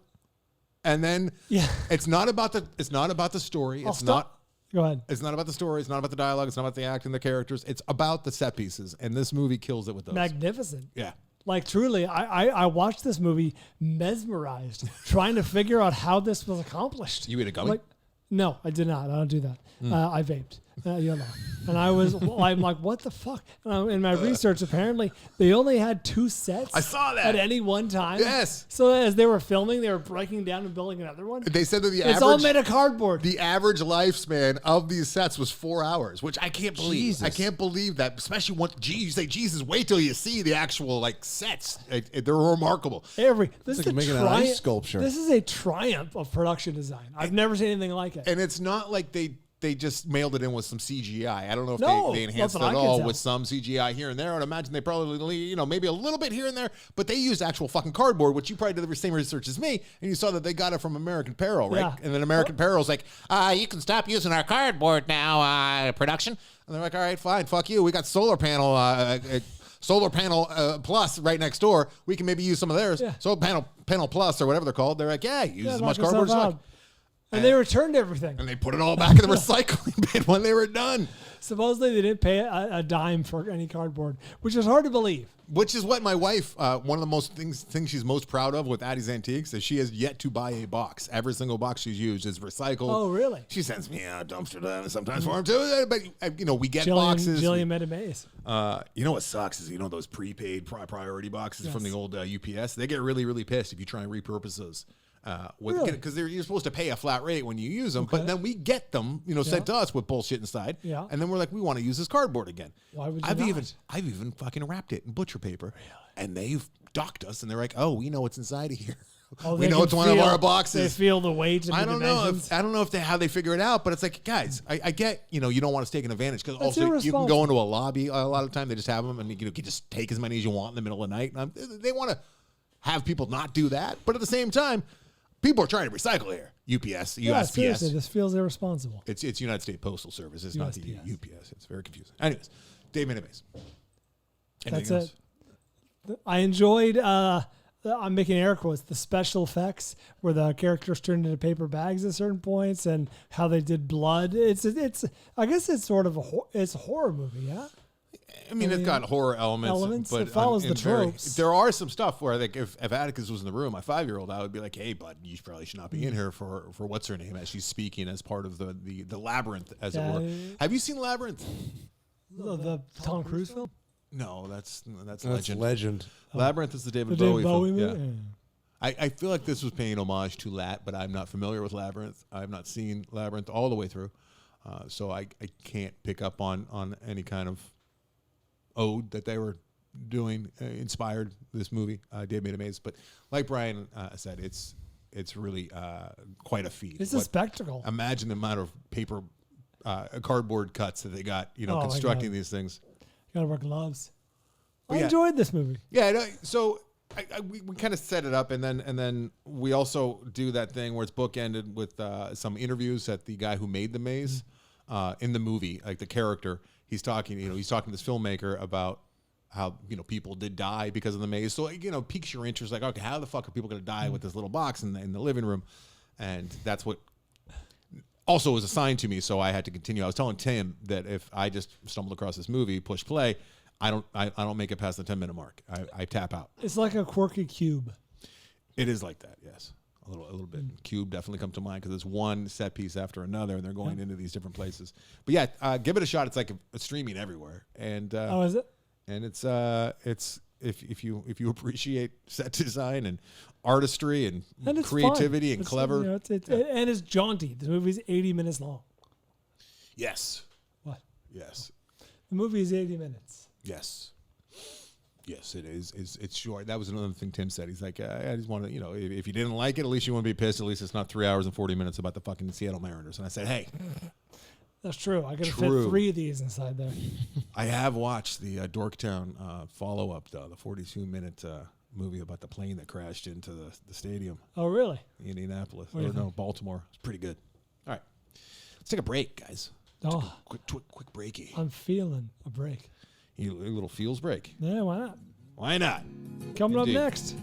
And then Yeah. it's not about the story. I'll stop. Go ahead. It's not about the story. It's not about the dialogue. It's not about the acting, the characters. It's about the set pieces. And this movie kills it with those. Magnificent. Yeah. Like, truly, I watched this movie mesmerized, trying to figure out how this was accomplished. You ate a gummy? Like, no, I did not. I don't do that. I vaped. You know. And I'm like, what the fuck? And in my research, apparently, they only had 2 sets. I saw that. At any one time. Yes. So as they were filming, they were breaking down and building another one. They said that It's all made of cardboard. the average lifespan of these sets was 4 hours, which I can't believe. Jesus. I can't believe that, especially once, you say, Jesus, wait till you see the actual, like, sets. They're remarkable. This It's is like a making an ice sculpture. This is a triumph of production design. I've never seen anything like it. And it's not like they just mailed it in with some CGI. I don't know if No, they enhanced it that's what at I can all tell. with some CGI here and there. I would imagine they probably, maybe a little bit here and there, but they used actual fucking cardboard, which you probably did the same research as me, and you saw that they got it from American Apparel, right? Yeah. And then American Apparel's like, you can stop using our cardboard now, production. And they're like, all right, fine, fuck you. We got solar panel Plus right next door. We can maybe use some of theirs. Yeah. Solar panel Plus or whatever they're called. They're like, yeah, use as much knock cardboard as you yourself like. out. And they returned everything. And they put it all back in the recycling bin when they were done. Supposedly they didn't pay a dime for any cardboard, which is hard to believe. Which is what my wife, one of the most things she's most proud of with Addie's Antiques is she has yet to buy a box. Every single box she's used is recycled. Oh, really? She sends me a dumpster to sometimes for them too. But, we get Jillian, boxes. Jillian made a maze. You know what sucks is, those prepaid priority boxes from the Yes. old UPS. They get really, really pissed if you try and repurpose those. Really? Because you're supposed to pay a flat rate when you use them, but Okay. then we get them, sent to us with bullshit inside, Yeah. and then we're like, we want to use this cardboard again. Why would you I've not? even fucking wrapped it in butcher paper, and they've docked us, and they're like, oh, we know what's inside of here. Oh, We they know can it's one of feel- our boxes. They feel the weight and I the don't know dimensions. how they figure it out, but it's like, guys, I get, you don't want to take an advantage because That's also you can irresponsible. go into a lobby a lot of the time. They just have them, and you can just take as many as you want in the middle of the night. They want to have people not do that, but at the same time, people are trying to recycle here. UPS, Yeah, USPS. seriously, this feels irresponsible. It's United States Postal Service. It's not the USPS. UPS. It's very confusing. Anyways, Dave Minimaze. That's it. I enjoyed, I'm making air quotes, the special effects where the characters turned into paper bags at certain points and how they did blood. It's I guess it's sort of it's a horror movie, yeah? I mean, it's got horror elements, but it follows the tropes. There are some stuff where, like, if Atticus was in the room, my 5-year-old, I would be like, "Hey, bud, you probably should not be in here for what's her name as she's speaking as part of the labyrinth, as it were." Yeah. Have you seen Labyrinth? The Tom Cruise film? No, that's That's Legend. Legend. Labyrinth is the David The Bowie, David Bowie film. movie? Yeah. I feel like this was paying homage to but I'm not familiar with Labyrinth. I have not seen Labyrinth all the way through, so I can't pick up on any kind of ode that they were doing inspired this movie. Dave Made a Maze, but like Brian said, it's really quite a feat. It's a spectacle. Imagine the amount of paper, cardboard cuts that they got, Oh, constructing these things. You gotta wear gloves. I Yeah. enjoyed this movie. Yeah, so we kind of set it up, and then we also do that thing where it's bookended with some interviews that the guy who made the maze in the movie, like the character, he's talking to this filmmaker about how people did die because of the maze. So piques your interest, like, okay, how the fuck are people going to die with this little box in the living room? And that's what also was assigned to me, so I had to continue. I was telling Tim that if I just stumbled across this movie, push play, I don't make it past the 10-minute mark. I tap out. It's like a quirky cube. It is like that, yes. A little bit. Cube definitely comes to mind because it's one set piece after another, and they're going into these different places. But yeah, give it a shot. It's like a streaming everywhere, and Oh, is it? and it's if you appreciate set design and artistry and it's creativity fun. and It's, clever. And it's jaunty. The movie's 80 minutes long. Yes. What? Yes. The movie is 80 minutes. Yes. Yes, it is. It's short. That was another thing Tim said. He's like, I just want to, if you didn't like it, at least you won't be pissed. At least it's not 3 hours and 40 minutes about the fucking Seattle Mariners. And I said, hey. That's true. I could have fit 3 of these inside there. I have watched the Dorktown follow-up, though, the 42-minute movie about the plane that crashed into the stadium. Oh, really? In Indianapolis. What do you think? Baltimore. It's pretty good. All right. Let's take a break, guys. Oh, Quick breaky. I'm feeling a break. A little feels break. Yeah, why not? Why not? Coming Indeed. up next.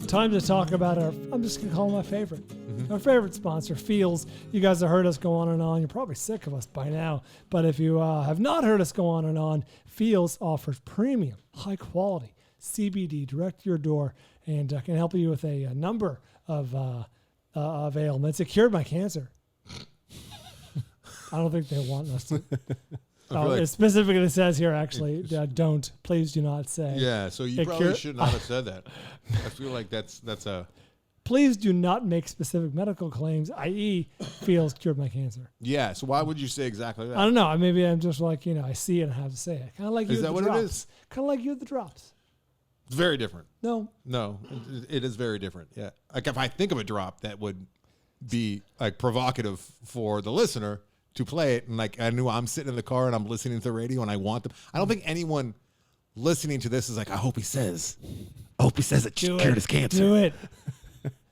Time to talk about I'm just going to call him my favorite. Our favorite sponsor, Feels. You guys have heard us go on and on. You're probably sick of us by now. But if you have not heard us go on and on, Feels offers premium, high quality CBD direct to your door and can help you with a number of ailments. It cured my cancer. I don't think they want us to. It specifically says here, actually, don't. Please do not say. Yeah, so you probably should not have said that. I feel like that's a... Please do not make specific medical claims, i.e. Feels cured my cancer. Yeah, so why would you say exactly that? I don't know. Maybe I'm just like, I see it and I have to say it. Kind of like you with the drops. Is that what it is? Kind of like you with the drops. It's very different. No, it is very different. Yeah. Like if I think of a drop that would be like provocative for the listener to play it, and like I knew I'm sitting in the car and I'm listening to the radio and I want them. I don't think anyone listening to this is like, I hope he says it cured his cancer. Do it.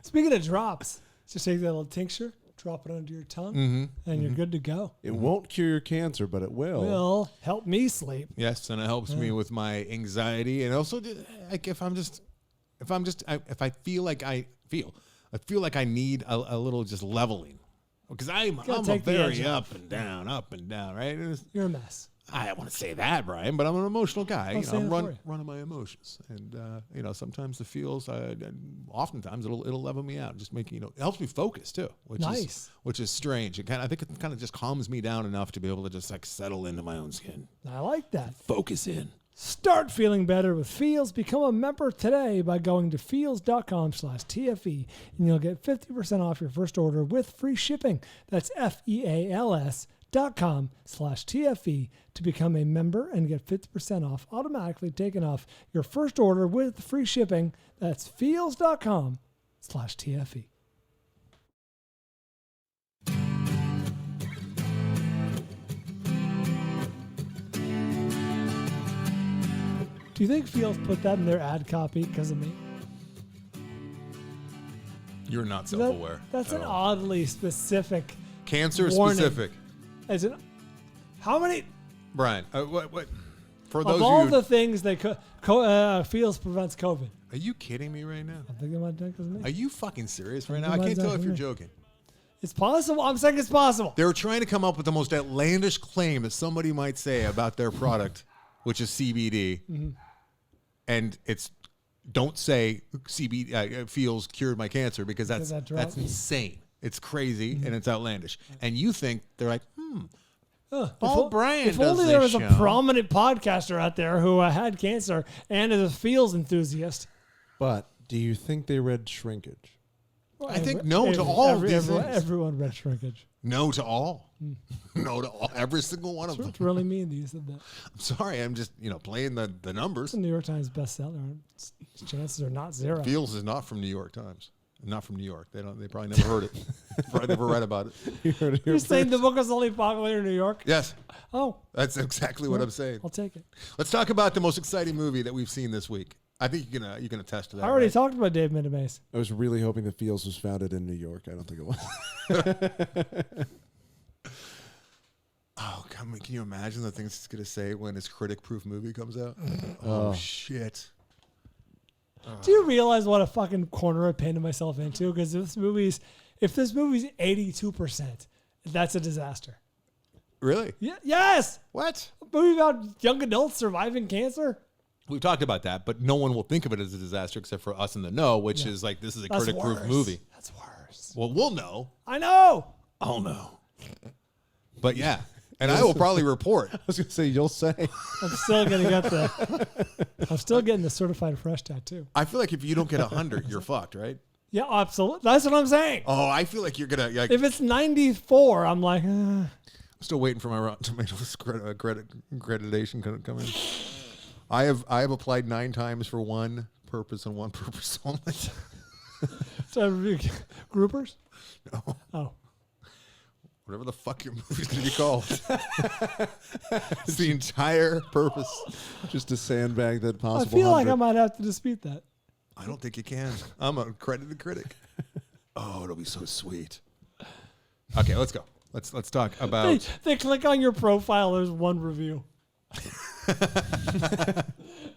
Speaking of drops, just take that little tincture, drop it under your tongue, and you're good to go. It won't cure your cancer, but it will. Will help me sleep. Yes, and it helps me with my anxiety, and also like if I feel like I need a little just leveling. Because I'm a very up and down, right? You're a mess. I don't want to say that, Brian, but I'm an emotional guy. I'm running my emotions, and sometimes the feels. Oftentimes it'll level me out, just making it helps me focus too, which is strange. I think it kind of just calms me down enough to be able to just like settle into my own skin. I like that. Focus in. Start feeling better with Feels. Become a member today by going to feels.com/TFE, and you'll get 50% off your first order with free shipping. That's FEALS.com/TFE to become a member and get 50% off automatically taken off your first order with free shipping. That's feels.com/TFE. Do you think Feels put that in their ad copy because of me? You're not self-aware. That's an oddly specific cancer warning. Specific. As in, how many? Brian, what? For those of all the things they Feels prevents COVID. Are you kidding me right now? I think they might think because of me. Are you fucking serious right now? I can't tell if you're joking. It's possible. I'm saying it's possible. They were trying to come up with the most outlandish claim that somebody might say about their product, which is CBD. Mm-hmm. And don't say CBD Feels cured my cancer because that's insane. It's crazy and it's outlandish. And you think they're like, Bryan if does only there this was a show. prominent podcaster out there who had cancer and is a feels enthusiast. But do you think they read Shrinkage? I think no to all of these things. Everyone read Shrinkage. No to all. No to all. Every single one of them. It's really mean that you said that. I'm sorry. I'm just, playing the numbers. It's a New York Times bestseller. Chances are not zero. Feels is not from New York Times. Not from New York. They probably never heard it. Probably never read about it. You heard it here You're saying first. the book is only popular in New York? Yes. Oh. That's exactly what I'm saying. I'll take it. Let's talk about the most exciting movie that we've seen this week. I think you can attest to that. I already right? talked about Dave Minamace. I was really hoping that Feels was founded in New York. I don't think it was. Oh, can you imagine the things he's going to say when his critic-proof movie comes out? Oh, shit. Do you realize what a fucking corner I painted myself into? Because if this movie's 82%, that's a disaster. Really? Yeah. Yes. What? A movie about young adults surviving cancer. We've talked about that, but no one will think of it as a disaster except for us in the know, which is like, this is a That's critic-proof worse. movie. That's worse. Well, we'll know. I know. I'll know. But yeah. And I will probably report. I was going to say, you'll say. I'm still gonna get I'm still getting the certified fresh tattoo. I feel like if you don't get 100, you're fucked, right? Yeah, absolutely. That's what I'm saying. Oh, I feel like you're going to... If it's 94, I'm like, I'm still waiting for my Rotten Tomatoes accreditation to come in. I have applied 9 times for one purpose and one purpose only. so groupers. No. Oh, Whatever the fuck your movie's going to be called. It's the entire purpose. Just to sandbag that I possible feel like 100. I might have to dispute that. I don't think you can. I'm a credited critic. Oh, it'll be so sweet. Okay, let's go. Let's talk about... They click on your profile. There's one review.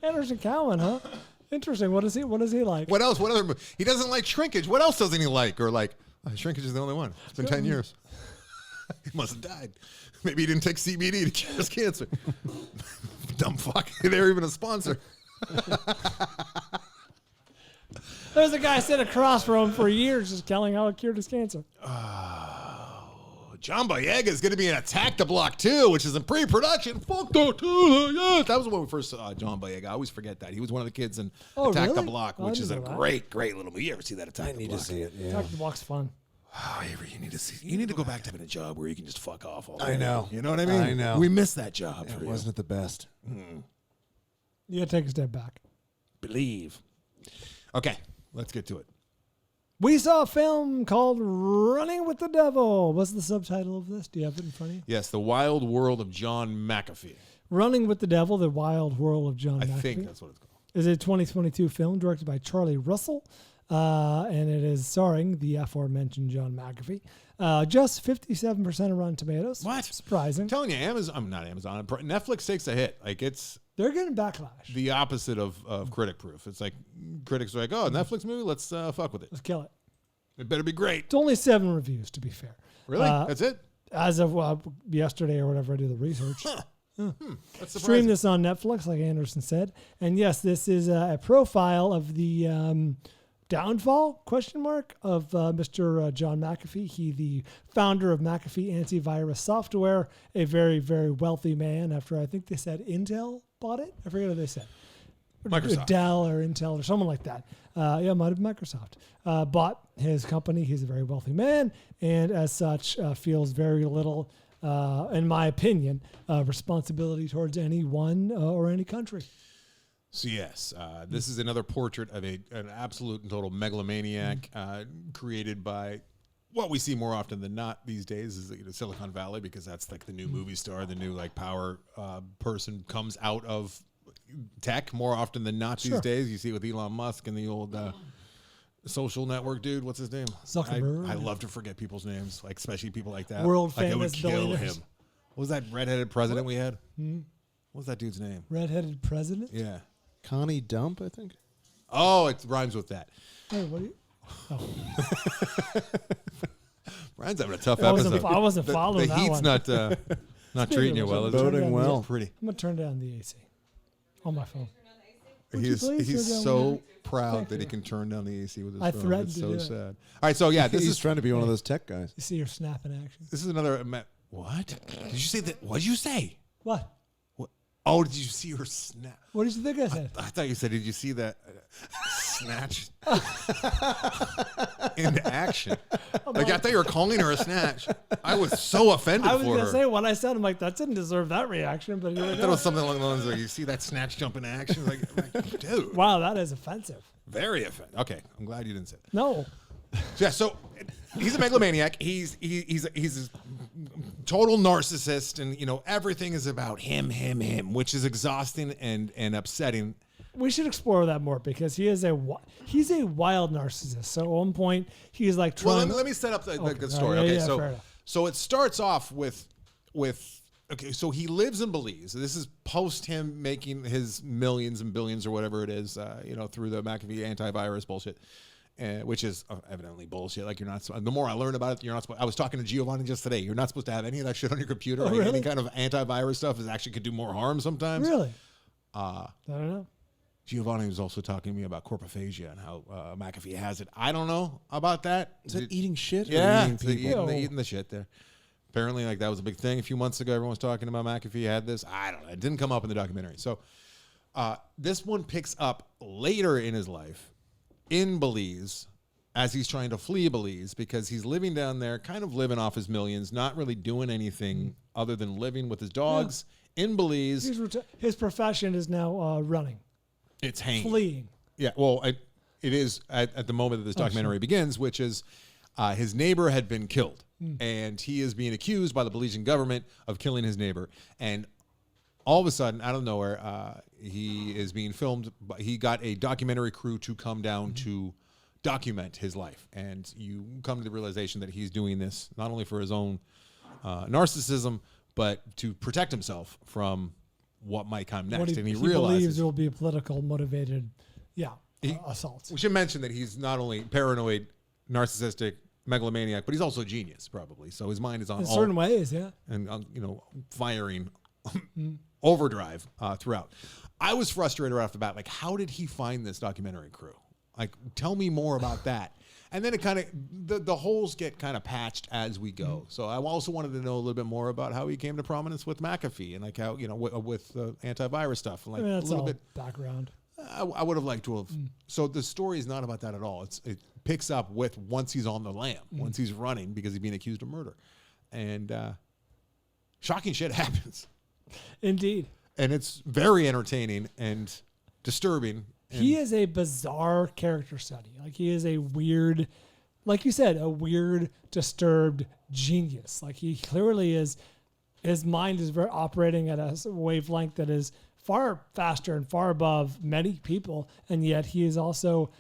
Anderson Cowan, huh? Interesting. What is he like? What else? What other... He doesn't like Shrinkage. What else doesn't he like? Or like, Shrinkage is the only one. It's been 10 years. He must have died. Maybe he didn't take CBD to cure his cancer. Dumb fuck. They're even a sponsor. There's a guy sitting across from him for years just telling how it cured his cancer. John Boyega is going to be in Attack the Block 2, which is in pre-production. Fuck the 2, yes. That was when we first saw John Boyega. I always forget that. He was one of the kids in Attack the really? Block, Oh, I which is a didn't know that. great little movie. You ever see that Attack the Block? to see it. Yeah. Attack the Block's fun. Oh, Avery, you need to see. You need to go back to having a job where you can just fuck off all day. I know. You know what I mean? I know. We miss that job. It for you. wasn't the best. You gotta take a step back. Believe. Okay, let's get to it. We saw a film called Running with the Devil. What's the subtitle of this? Do you have it in front of you? Yes, The Wild World of John McAfee. Running with the Devil, The Wild World of John I McAfee. think that's what it's called. Is a 2022 film directed by Charlie Russell, and it is starring the aforementioned John McAfee. Just 57% of Rotten Tomatoes. What? Surprising. I'm telling you, not Amazon. Netflix takes a hit. Like, it's They're getting backlash. the opposite of critic proof. It's like critics are like, oh, Netflix movie, let's fuck with it. Let's kill it. It better be great. It's only 7 reviews, to be fair. Really? That's it? As of yesterday or whatever I do the research. That's Stream surprising. this on Netflix, like Anderson said. And yes, this is a profile of the downfall, of Mr. John McAfee. He, the founder of McAfee Antivirus Software, a very, very wealthy man after I think they said Intel bought it. I forget what they said. Microsoft. Dell or Intel or someone like that. It might have been Microsoft. Bought his company. He's a very wealthy man, and as such, feels very little, in my opinion, responsibility towards anyone or any country. So yes, this is another portrait of an absolute and total megalomaniac created by what we see more often than not these days is Silicon Valley, because that's like the new movie star, the new like power person comes out of tech more often than not these days. You see it with Elon Musk and the old social network dude. What's his name? Zuckerberg. I love to forget people's names, like especially people like that. World like I would famous kill billionaires. him. What was that redheaded president we had? What was that dude's name? Redheaded president? Yeah. Connie Dump, I think. Oh, it rhymes with that. Hey, what are you? Ryan's having a tough I wasn't- episode. I wasn't following the that heat's one. not treating you well. Is it? Voting well. Pretty. I'm going to turn down the AC on my phone. He's so proud that he can turn down the AC with his phone. threatened It's to so do it. sad. All right, so yeah, this He's is trying to be one of those tech guys. You see your snap in action. this is another. What did you say? That what did you say? What? What? Oh, did you see her snap? What did you think I said? I thought you said, did you see that snatch in action? Like, I thought you were calling her a snatch. I was so offended I was for going to her. say, when I said, I'm like, that didn't deserve that reaction. But you're I like, thought it was something along the lines of, you see that snatch jump in action? Like, dude. wow, that is offensive. Very offended. Okay, I'm glad you didn't say that. No. Yeah, so he's a megalomaniac. He's a total narcissist, and everything is about him, which is exhausting and upsetting. We should explore that more because he's a wild narcissist. So at one point, he's like trying. Well, let me set up the story. Right, okay, yeah, fair enough. so it starts off with okay, so he lives in Belize. This is post him making his millions and billions or whatever it is, through the McAfee antivirus bullshit. Which is evidently bullshit. Like, you're not. The more I learn about it, you're not. I was talking to Giovanni just today. You're not supposed to have any of that shit on your computer. Oh, Like, really? Any kind of antivirus stuff could do more harm sometimes. Really? I don't know. Giovanni was also talking to me about corpophagia and how McAfee has it. I don't know about that. Is that eating shit? Yeah, Or eating people? they're eating the shit there. Apparently, like, that was a big thing a few months ago. Everyone was talking about McAfee had this. I don't know. It didn't come up in the documentary. So this one picks up later in his life in Belize as he's trying to flee Belize because he's living down there, kind of living off his millions, not really doing anything other than living with his dogs in Belize. His profession is now running, It's hanging. fleeing. Yeah, well, it is at the moment that this documentary begins, which is his neighbor had been killed, and he is being accused by the Belizean government of killing his neighbor. And all of a sudden, out of nowhere, he is being filmed. But he got a documentary crew to come down to document his life, and you come to the realization that he's doing this not only for his own narcissism, but to protect himself from what might come next. And he believes realizes it will be a political motivated, assault. We should mention that he's not only paranoid, narcissistic, megalomaniac, but he's also a genius, probably. So his mind is on In certain ways, yeah. and firing overdrive throughout. I was frustrated right off the bat. Like, how did he find this documentary crew? Like, tell me more about that. And then it kind of the holes get kind of patched as we go. So I also wanted to know a little bit more about how he came to prominence with McAfee and like how with antivirus stuff. And like That's a little all bit background. I would have liked to have. So the story is not about that at all. It picks up with once he's on the lam, once he's running because he's being accused of murder, and shocking shit happens. Indeed. And it's very entertaining and disturbing. He is a bizarre character study. Like, he is a weird, like you said, a weird, disturbed genius. Like, he clearly is, his mind is operating at a wavelength that is far faster and far above many people. And yet he is also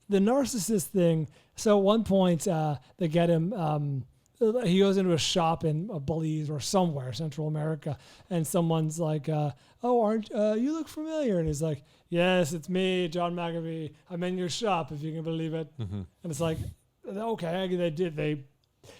the narcissist thing. So at one point, they get him, he goes into a shop in Belize or somewhere, Central America, and someone's like, aren't you look familiar? And he's like, yes, it's me, John McAfee. I'm in your shop, if you can believe it. And it's like, okay,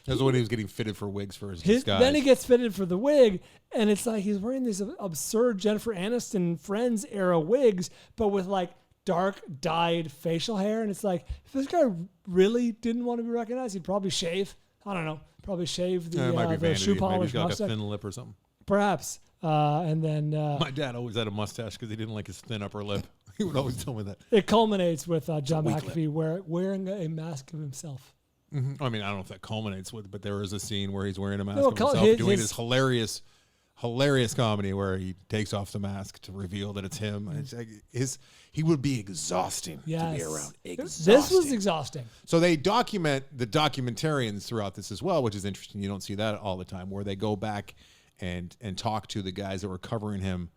That's when he was getting fitted for wigs for his disguise. Then he gets fitted for the wig, and it's like he's wearing these absurd Jennifer Aniston Friends era wigs, but with like dark dyed facial hair. And it's like, if this guy really didn't want to be recognized, he'd probably shave. I don't know. Probably shave the shoe polish Maybe he's got like mustache. a thin lip or something. Perhaps. And then My dad always had a mustache because he didn't like his thin upper lip. He would always tell me that. it culminates with John weak McAfee wearing a mask of himself. I mean, I don't know if that culminates with, but there is a scene where he's wearing a mask No, of himself, doing his hilarious comedy where he takes off the mask to reveal that it's him. It's like he would be exhausting to be around. Exhausting. This was exhausting. So they document the documentarians throughout this as well, which is interesting. You don't see that all the time, where they go back and talk to the guys that were covering him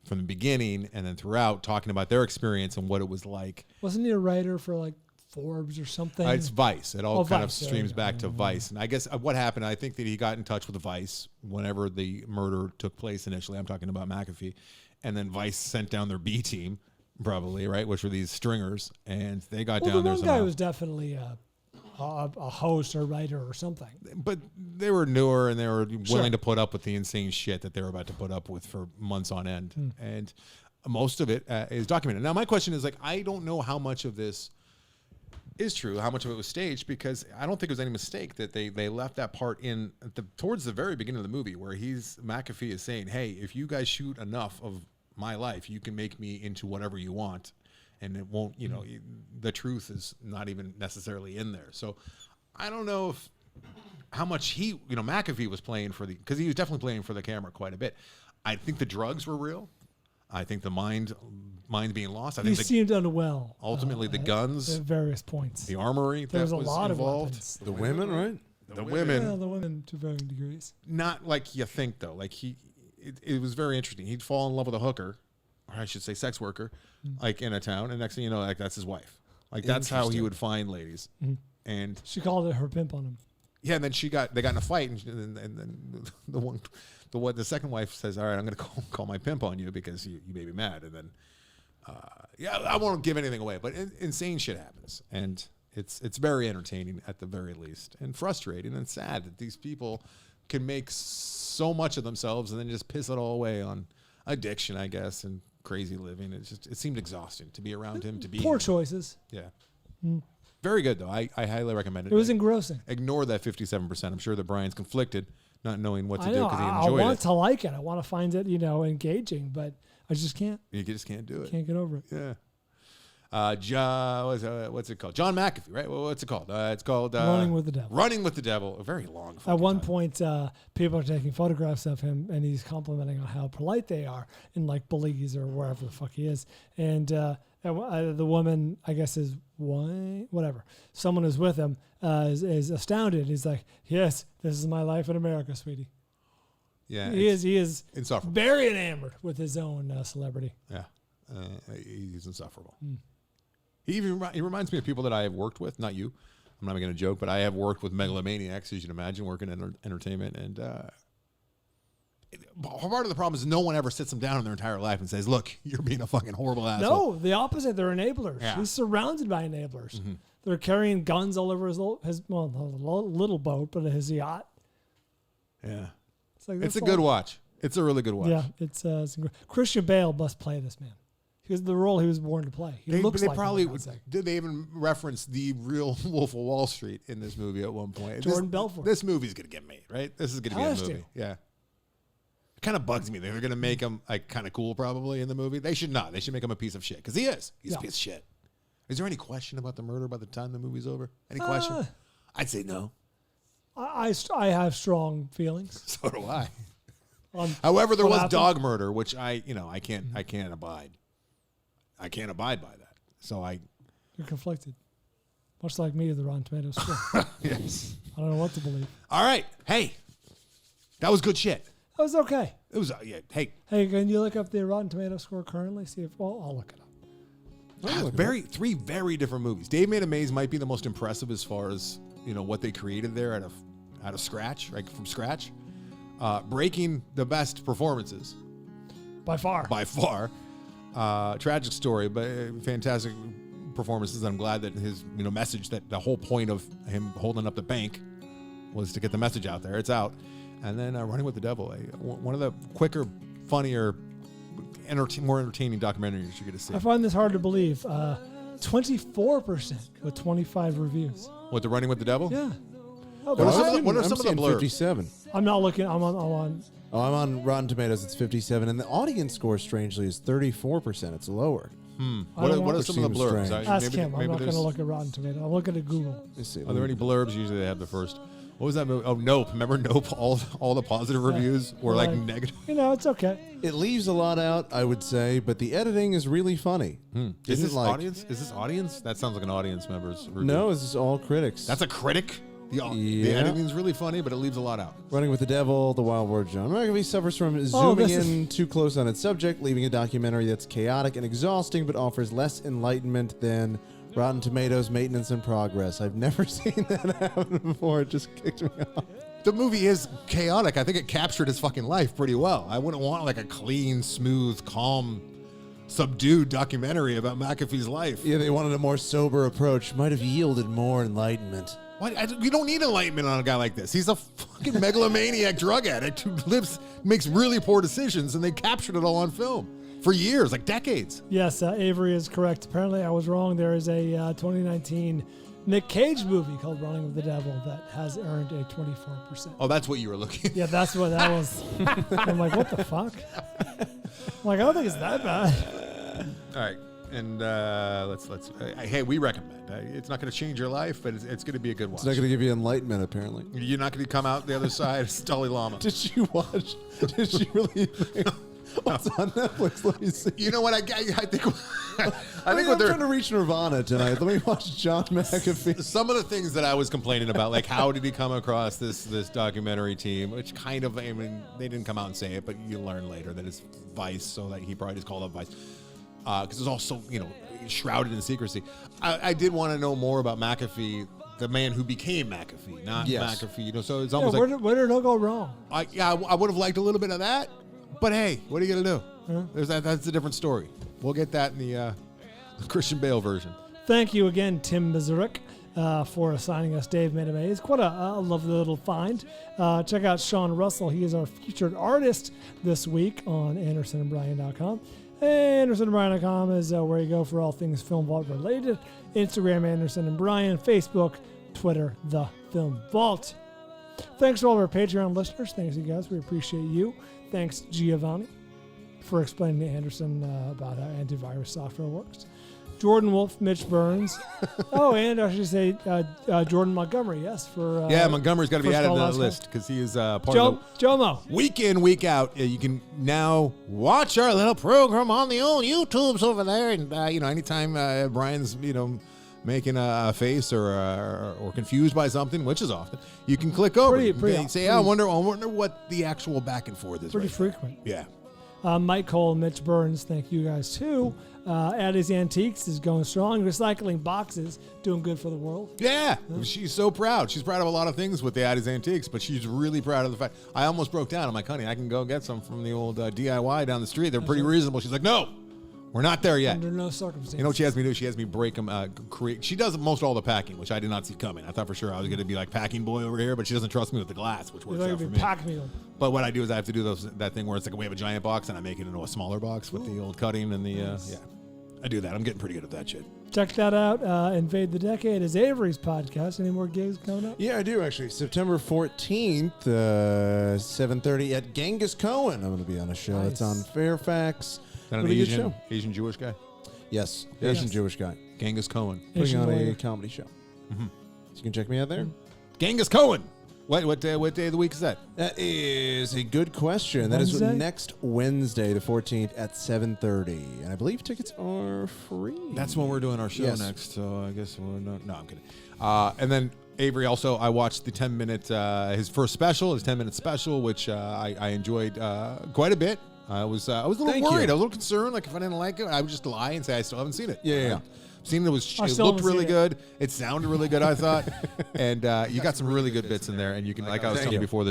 from the beginning and then throughout, talking about their experience and what it was like. Wasn't he a writer for like Forbes or something? It's Vice. It all kind of Vice, streams back to Vice. And I guess what happened, I think that he got in touch with Vice whenever the murder took place initially. I'm talking about McAfee. And then Vice sent down their B team, probably, right, which were these stringers. And they got down there the one somehow. guy was definitely a host or writer or something. But they were newer and they were willing to put up with the insane shit that they were about to put up with for months on end. And most of it is documented. Now, my question is, like, I don't know how much of this is true, how much of it was staged, because I don't think it was any mistake that they left that part in towards the very beginning of the movie where McAfee is saying, hey, if you guys shoot enough of my life, you can make me into whatever you want, and it won't, the truth is not even necessarily in there. So I don't know how much McAfee was playing because he was definitely playing for the camera quite a bit. I think the drugs were real. I think the mind being lost. I think he seemed unwell. Ultimately, the guns at various points. The armory there was a lot involved. Of weapons. The women, right? The women. Yeah, the women to varying degrees. Not like you think though. Like it was very interesting. He'd fall in love with a hooker, or I should say, sex worker, like in a town, and next thing you know, like that's his wife. Like that's how he would find ladies. And she called it her pimp on him. Yeah, and then they got in a fight, and then the second wife says, "All right, I'm going to call my pimp on you because you made me mad." And then, I won't give anything away, but insane shit happens, and it's very entertaining at the very least, and frustrating and sad that these people can make so much of themselves and then just piss it all away on addiction, I guess, and crazy living. It seemed exhausting to be around him. To be poor choices. Yeah. Very good, though. I highly recommend it. It was engrossing. Ignore that 57%. I'm sure that Brian's conflicted, not knowing what to do because he enjoyed it. I want to like it. I want to find it, engaging, but I just can't. You just can't do it. Can't get over it. Yeah. What's it called? John McAfee, right? What's it called? It's called Running with the Devil. Running with the Devil. A very long. At one point, people are taking photographs of him, and he's complimenting on how polite they are in like Belize or wherever the fuck he is, and the woman, I guess, is whatever. Someone who's with him is astounded. He's like, "Yes, this is my life in America, sweetie." Yeah, he is insufferable. Very enamored with his own celebrity. Yeah, he's insufferable. He reminds me of people that I have worked with. Not you. I'm not going to joke, but I have worked with megalomaniacs, as you can imagine, working in entertainment. And part of the problem is no one ever sits him down in their entire life and says, "Look, you're being a fucking horrible asshole." No, the opposite. They're enablers. Yeah. He's surrounded by enablers. Mm-hmm. They're carrying guns all over his little boat, but his yacht. Yeah, it's a good watch. It's a really good watch. Yeah, it's Christian Bale must play this man. Because the role he was born to play. He looks like probably did they even reference the real Wolf of Wall Street in this movie at one point? Jordan Belfort. This movie's gonna get made, right? This is gonna be a movie. Yeah. It kind of bugs me. They're gonna make him like kind of cool probably in the movie. They should not. They should make him a piece of shit because he is. He's a piece of shit. Is there any question about the murder by the time the movie's over? Any question? I'd say no. I have strong feelings. So do I. However, there was dog murder, which I can't abide. I can't abide by that. So You're conflicted. Much like me with the Rotten Tomatoes score. Yes. I don't know what to believe. All right. Hey, that was good shit. That was okay. It was, yeah. Hey, can you look up the Rotten Tomatoes score currently? See if, I'll look it up. Three very different movies. Dave Made a Maze might be the most impressive as far as, what they created there out of scratch, right? From scratch. Breaking the best performances. By far. Tragic story, but fantastic performances. I'm glad that his message, that the whole point of him holding up the bank was to get the message out there. It's out. And then Running with the Devil, one of the quicker, funnier, more entertaining documentaries you're going to see. I find this hard to believe. 24% with 25 reviews. What, the Running with the Devil? Yeah. What are some of the blurbs? 57. I'm not looking. I'm on. Oh, I'm on Rotten Tomatoes. It's 57, and the audience score, strangely, is 34%. It's lower. What are some of the blurbs? Ask him. I'm not going to look at Rotten Tomatoes. I'm looking at Google. Let's see. Are there any blurbs? Usually they have the first. What was that movie? Oh, Nope. Remember Nope? All the positive reviews were like negative. It's okay. It leaves a lot out, I would say, but the editing is really funny. Is this audience? Is this audience? That sounds like an audience member's review. No, this is all critics. That's a critic? The editing's really funny, but it leaves a lot out. Running with the Devil, The Wild Ward John McAfee suffers from zooming in too close on its subject, leaving a documentary that's chaotic and exhausting, but offers less enlightenment than Rotten Tomatoes Maintenance in Progress. I've never seen that happen before. It just kicked me off. The movie is chaotic. I think it captured his fucking life pretty well. I wouldn't want like a clean, smooth, calm, subdued documentary about McAfee's life. Yeah, they wanted a more sober approach. Might have yielded more enlightenment. We don't need enlightenment on a guy like this. He's a fucking megalomaniac drug addict who makes really poor decisions, and they captured it all on film. for years, like decades. Yes, Avery is correct. Apparently, I was wrong. There is a 2019 Nick Cage movie called Running with the Devil that has earned a 24%. Oh, that's what you were looking at. Yeah, that's what that was. I'm like, what the fuck? I'm like, I don't think it's that bad. All right. And let's hey, we recommend. It's not going to change your life, but it's going to be a good watch. It's not going to give you enlightenment, apparently. You're not going to come out the other side as Dalai Lama. Did you watch? Did you really? What's on Netflix? Let me see. You know what? I think. I think I'm what they're trying to reach Nirvana tonight. Let me watch John McAfee. some of the things that I was complaining about, like how did he come across this documentary team, which kind of, I mean, they didn't come out and say it, but you learn later that it's Vice, so that he probably just called up Vice. Because it's also, shrouded in secrecy. I did want to know more about McAfee, the man who became McAfee, not McAfee. So it's almost where did it go wrong? I would have liked a little bit of that, but hey, what are you gonna do? Huh? That's a different story. We'll get that in the Christian Bale version. Thank you again, Tim Mazurek, for assigning us Dave Made a Maze. Quite a lovely little find. Check out Sean Russell. He is our featured artist this week on AndersonandBryan.com. AndersonandBryan.com is where you go for all things Film Vault related. Instagram, Anderson and Bryan. Facebook, Twitter, The Film Vault. Thanks to all of our Patreon listeners. Thanks, you guys. We appreciate you. Thanks, Giovanni, for explaining to Anderson about how antivirus software works. Jordan Wolf, Mitch Burns. And I should say Jordan Montgomery, yes. For Montgomery's got to be added to the list because he is part of the Jomo. Week in, week out. You can now watch our little program on the old YouTubes over there. And, anytime Brian's, making a face or confused by something, which is often, you can click over. I wonder what the actual back and forth is. Pretty frequent. Yeah. Mike Cole, Mitch Burns, thank you guys too. Addie's Antiques is going strong. Recycling boxes, doing good for the world. Yeah, she's so proud. She's proud of a lot of things with the Addie's Antiques, but she's really proud of the fact. I almost broke down. I'm like, honey, I can go get some from the old DIY down the street. They're pretty reasonable. She's like, no, we're not there yet. Under no circumstances. You know what she has me do? She has me break them, create. She does most all the packing, which I did not see coming. I thought for sure I was going to be like packing boy over here, but she doesn't trust me with the glass, which works out for me. Pack meal. But what I do is I have to do that thing where it's like we have a giant box and I make it into a smaller box with the old cutting and the nice. I do that. I'm getting pretty good at that shit. Check that out. Invade the Decade is Avery's podcast. Any more gigs coming up? Yeah, I do actually. September 14th, 7:30 at Genghis Cohen. I'm going to be on a show. Nice. It's on Fairfax. Is that an Asian Jewish guy? Yes, Yes. Asian Jewish guy. Genghis Cohen. Putting on lawyer. a comedy show. So you can check me out there. Genghis Cohen. What day of the week is that? That is a good question. That is Wednesday? next Wednesday, the 14th at 7:30. And I believe tickets are free. That's when we're doing our show Yes. next. So I guess we're not. No, I'm kidding. And then Avery also, I watched the 10-minute, his first special, his 10-minute special, which I enjoyed quite a bit. I was a little Thank worried. you. I was a little concerned. Like if I didn't like it, I would just lie and say I still haven't seen it. Yeah. Seen it. It still looked haven't really seen it. good. It sounded really good. I thought, and you got some really good bits in there. And you can, like I was telling you before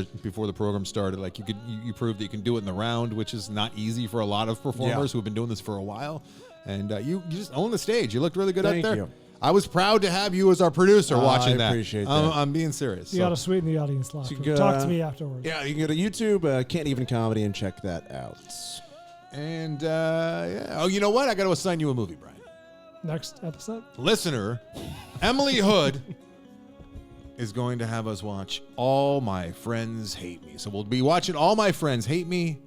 the program started, like you proved that you can do it in the round, which is not easy for a lot of performers who have been doing this for a while. And you just own the stage. You looked really good Thank up there. you. I was proud to have you as our producer watching that. I appreciate that. I'm being serious. You got to sweeten the audience laughter. you can go, Talk to me afterwards. Yeah, you can go to YouTube, Can't Even Comedy, and check that out. And oh, you know what? I got to assign you a movie, Brian. Next episode. Listener, Emily Hood is going to have us watch All My Friends Hate Me. So we'll be watching All My Friends Hate Me.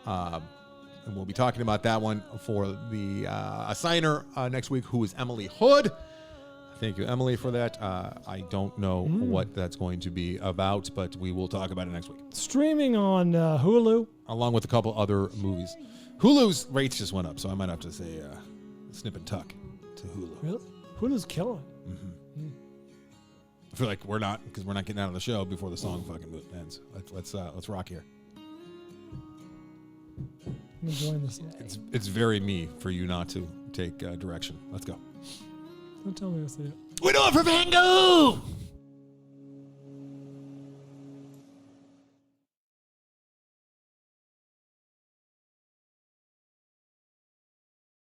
And we'll be talking about that one for the assigner next week, who is Emily Hood. Thank you, Emily, for that. I don't know what that's going to be about, but we will talk about it next week. Streaming on Hulu. Along with a couple other movies. Hulu's rates just went up, so I might have to say snip and tuck to Hulu. Really? Hulu's killing. I feel like we're not, because we're not getting out of the show before the song fucking ends. Let's rock here. I'm enjoying this. It's very me for you not to take direction. Let's go. Don't tell me what to do. We do it for Van Gogh!